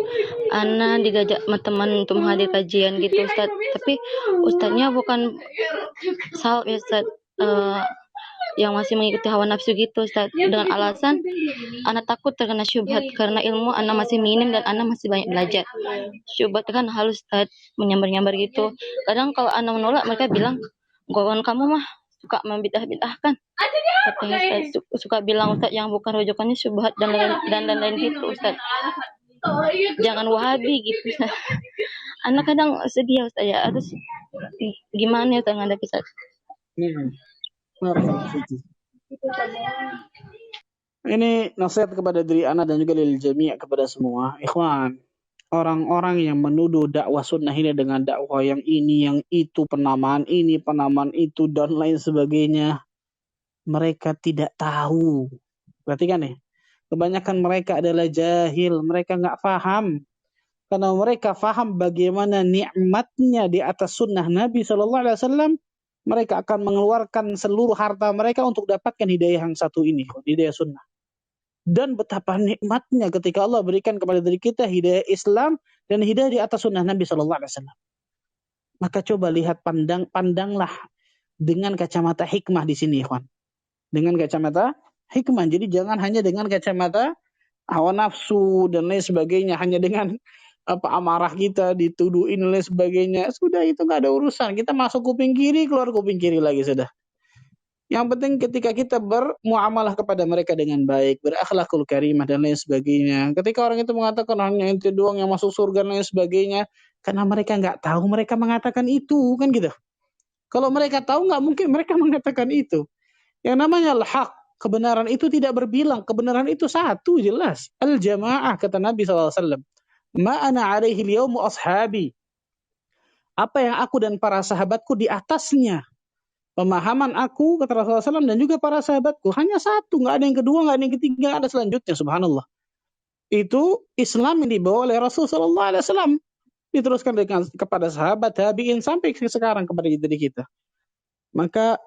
Ana digajak sama teman untuk menghadir kajian gitu Ustaz, tapi Ustaznya bukan salaf ya Ustaz, yang masih mengikuti hawa nafsu gitu Ustaz, dengan alasan Ana takut terkena syubhat karena ilmu Ana masih minim dan Ana masih banyak belajar. Syubhat kan halus Ustaz, menyambar-nyambar gitu. Kadang kalau Ana menolak mereka bilang, golongan kamu mah suka membidah-bidahkan. Katanya Ustaz, suka bilang Ustaz yang bukan rujukannya syubhat dan lain-lain gitu Ustaz. Jangan wahabi gitu Ustaz. Ana kadang sedih Ustaz ya, harus gimana ya Ustaz ngadapi Ustaz? Ini nasihat kepada diri ana dan juga lil jami' kepada semua. Ikhwan, orang-orang yang menuduh dakwah sunnah ini dengan dakwah yang ini, yang itu, penamaan ini, penamaan itu, dan lain sebagainya, mereka tidak tahu. Perhatikan nih, kebanyakan mereka adalah jahil, mereka nggak paham. Karena mereka paham bagaimana nikmatnya di atas sunnah Nabi SAW, mereka akan mengeluarkan seluruh harta mereka untuk dapatkan hidayah yang satu ini, hidayah sunnah. Dan betapa nikmatnya ketika Allah berikan kepada diri kita hidayah Islam dan hidayah di atas sunnah Nabi SAW. Maka coba lihat, pandanglah dengan kacamata hikmah di sini, ikhwan. Dengan kacamata hikmah. Jadi jangan hanya dengan kacamata hawa nafsu dan lain sebagainya, hanya dengan amarah kita dituduhin dan lain sebagainya. Sudah, itu nggak ada urusan. Kita masuk kuping kiri, keluar kuping kiri lagi sudah. Yang penting ketika kita bermuamalah kepada mereka dengan baik, berakhlakul karimah dan lain sebagainya. Ketika orang itu mengatakan hanya ente doang yang masuk surga dan lain sebagainya, karena mereka nggak tahu, mereka mengatakan itu, kan gitu. Kalau mereka tahu, nggak mungkin mereka mengatakan itu. Yang namanya al-haq, kebenaran itu tidak berbilang, kebenaran itu satu, jelas. Al-jamaah, kata Nabi SAW. Ma ana alaihi al-yawmu ashabi. Apa yang aku dan para sahabatku di atasnya. Pemahaman aku, kata Rasulullah SAW, dan juga para sahabatku, hanya satu, nggak ada yang kedua, nggak ada yang ketiga, nggak ada selanjutnya, subhanallah. Itu Islam yang dibawa oleh Rasulullah SAW, diteruskan kepada sahabat, tabi'in, sampai sekarang kepada diri kita. Maka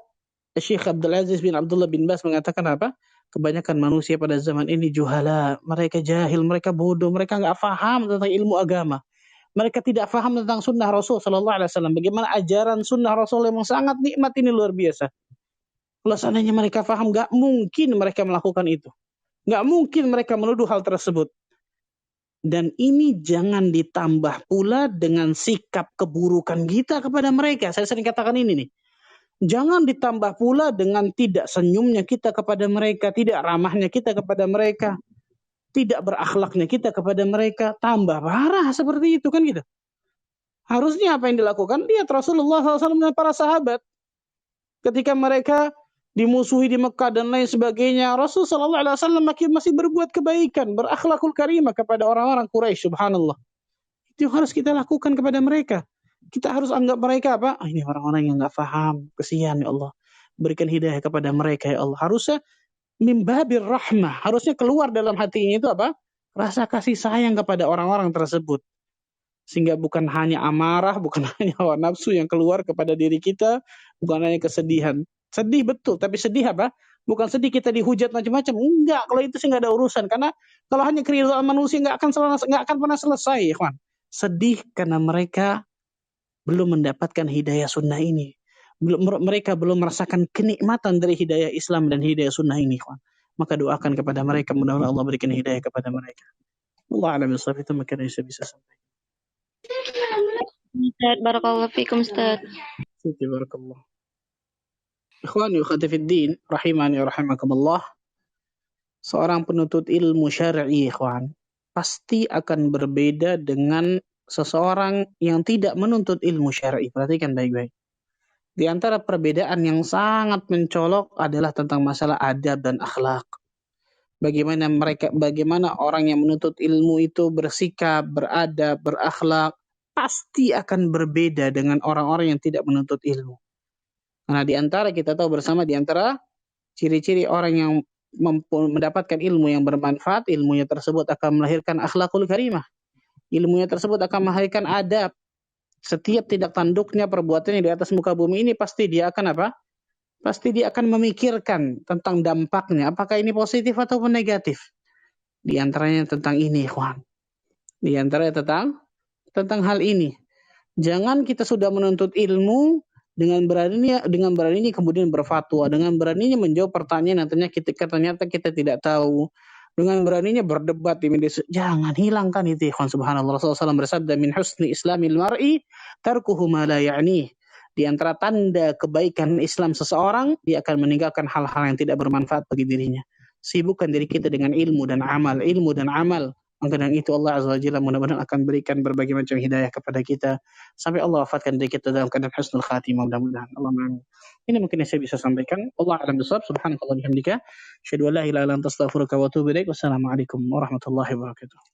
Syekh Abdul Aziz bin Abdullah bin Bas mengatakan apa? Kebanyakan manusia pada zaman ini juhala, mereka jahil, mereka bodoh, mereka nggak paham tentang ilmu agama. Mereka tidak paham tentang sunnah Rasul Sallallahu Alaihi Wasallam. Bagaimana ajaran sunnah Rasul yang sangat nikmat ini, luar biasa. Kalau seandainya mereka paham, nggak mungkin mereka melakukan itu. Nggak mungkin mereka menuduh hal tersebut. Dan ini jangan ditambah pula dengan sikap keburukan kita kepada mereka. Saya sering katakan ini nih. Jangan ditambah pula dengan tidak senyumnya kita kepada mereka, tidak ramahnya kita kepada mereka, tidak berakhlaknya kita kepada mereka, tambah parah seperti itu, kan gitu. Harusnya apa yang dilakukan? Lihat Rasulullah SAW dan para sahabat. Ketika mereka dimusuhi di Mekah dan lain sebagainya, Rasulullah SAW masih berbuat kebaikan, berakhlakul karimah kepada orang-orang Quraisy, subhanallah. Itu harus kita lakukan kepada mereka. Kita harus anggap mereka apa? Ini orang-orang yang nggak paham. Kesian ya Allah. Berikan hidayah kepada mereka ya Allah. Harusnya mimbabir rahmah. Harusnya keluar dalam hatinya itu apa? Rasa kasih sayang kepada orang-orang tersebut. Sehingga bukan hanya amarah, bukan hanya hawa nafsu yang keluar kepada diri kita, bukan hanya kesedihan. Sedih betul, tapi sedih apa? Bukan sedih kita dihujat macam-macam. Enggak, kalau itu sih nggak ada urusan. Karena kalau hanya keridhaan manusia nggak akan pernah selesai, ikhwan. Sedih karena mereka belum mendapatkan hidayah sunnah ini. Mereka belum merasakan kenikmatan dari hidayah Islam dan hidayah sunnah ini, ikhwan. Maka doakan kepada mereka, mudah-mudahan Allah berikan hidayah kepada mereka. Allah a'lam bishawab, itu mungkin yang saya bisa sampaikan. Ustaz, barakallahu fikum, Ustaz. Barakallah. Ikhwani wa akhwati fid din, rahimani wa rahimakumullah. Seorang penuntut ilmu syar'i, ikhwan, pasti akan berbeda dengan seseorang yang tidak menuntut ilmu syar'i. Perhatikan baik-baik. Di antara perbedaan yang sangat mencolok adalah tentang masalah adab dan akhlak. Bagaimana orang yang menuntut ilmu itu bersikap, beradab, berakhlak, pasti akan berbeda dengan orang-orang yang tidak menuntut ilmu. Nah, di antara kita tahu bersama, di antara ciri-ciri orang yang mendapatkan ilmu yang bermanfaat, ilmunya tersebut akan melahirkan akhlakul karimah. Ilmunya tersebut akan melahirkan adab. Setiap tindak tanduknya, perbuatannya di atas muka bumi ini pasti dia akan apa? Pasti dia akan memikirkan tentang dampaknya, apakah ini positif ataupun negatif. Di antaranya tentang ini, ikhwan. Di antaranya tentang hal ini. Jangan kita sudah menuntut ilmu dengan berani kemudian berfatwa, dengan beraninya menjawab pertanyaan yang ternyata kita tidak tahu, dengan beraninya berdebat di media sosial. Jangan hilangkan itu, ikhwan, subhanallah. Rasulullah SAW bersabda, min husni islamil mar'i tarkuhu ma la ya'ni. Di antara tanda kebaikan Islam seseorang, dia akan meninggalkan hal-hal yang tidak bermanfaat bagi dirinya. Sibukkan diri kita dengan ilmu dan amal, Maka dengan itu Allah Azza wa Jalla mudah-mudahan akan berikan berbagai macam hidayah kepada kita sampai Allah wafatkan diri kita dalam keadaan husnul khatimah, mudah-mudahan. Allahumma amin. Ini mungkin yang saya bisa sampaikan. Allah a'lam bishawab. Subhanakallah bihamdika, asyhadu an la ilaha illa anta astaghfiruka wa atubu ilaik. Wassalamualaikum warahmatullahi wabarakatuh.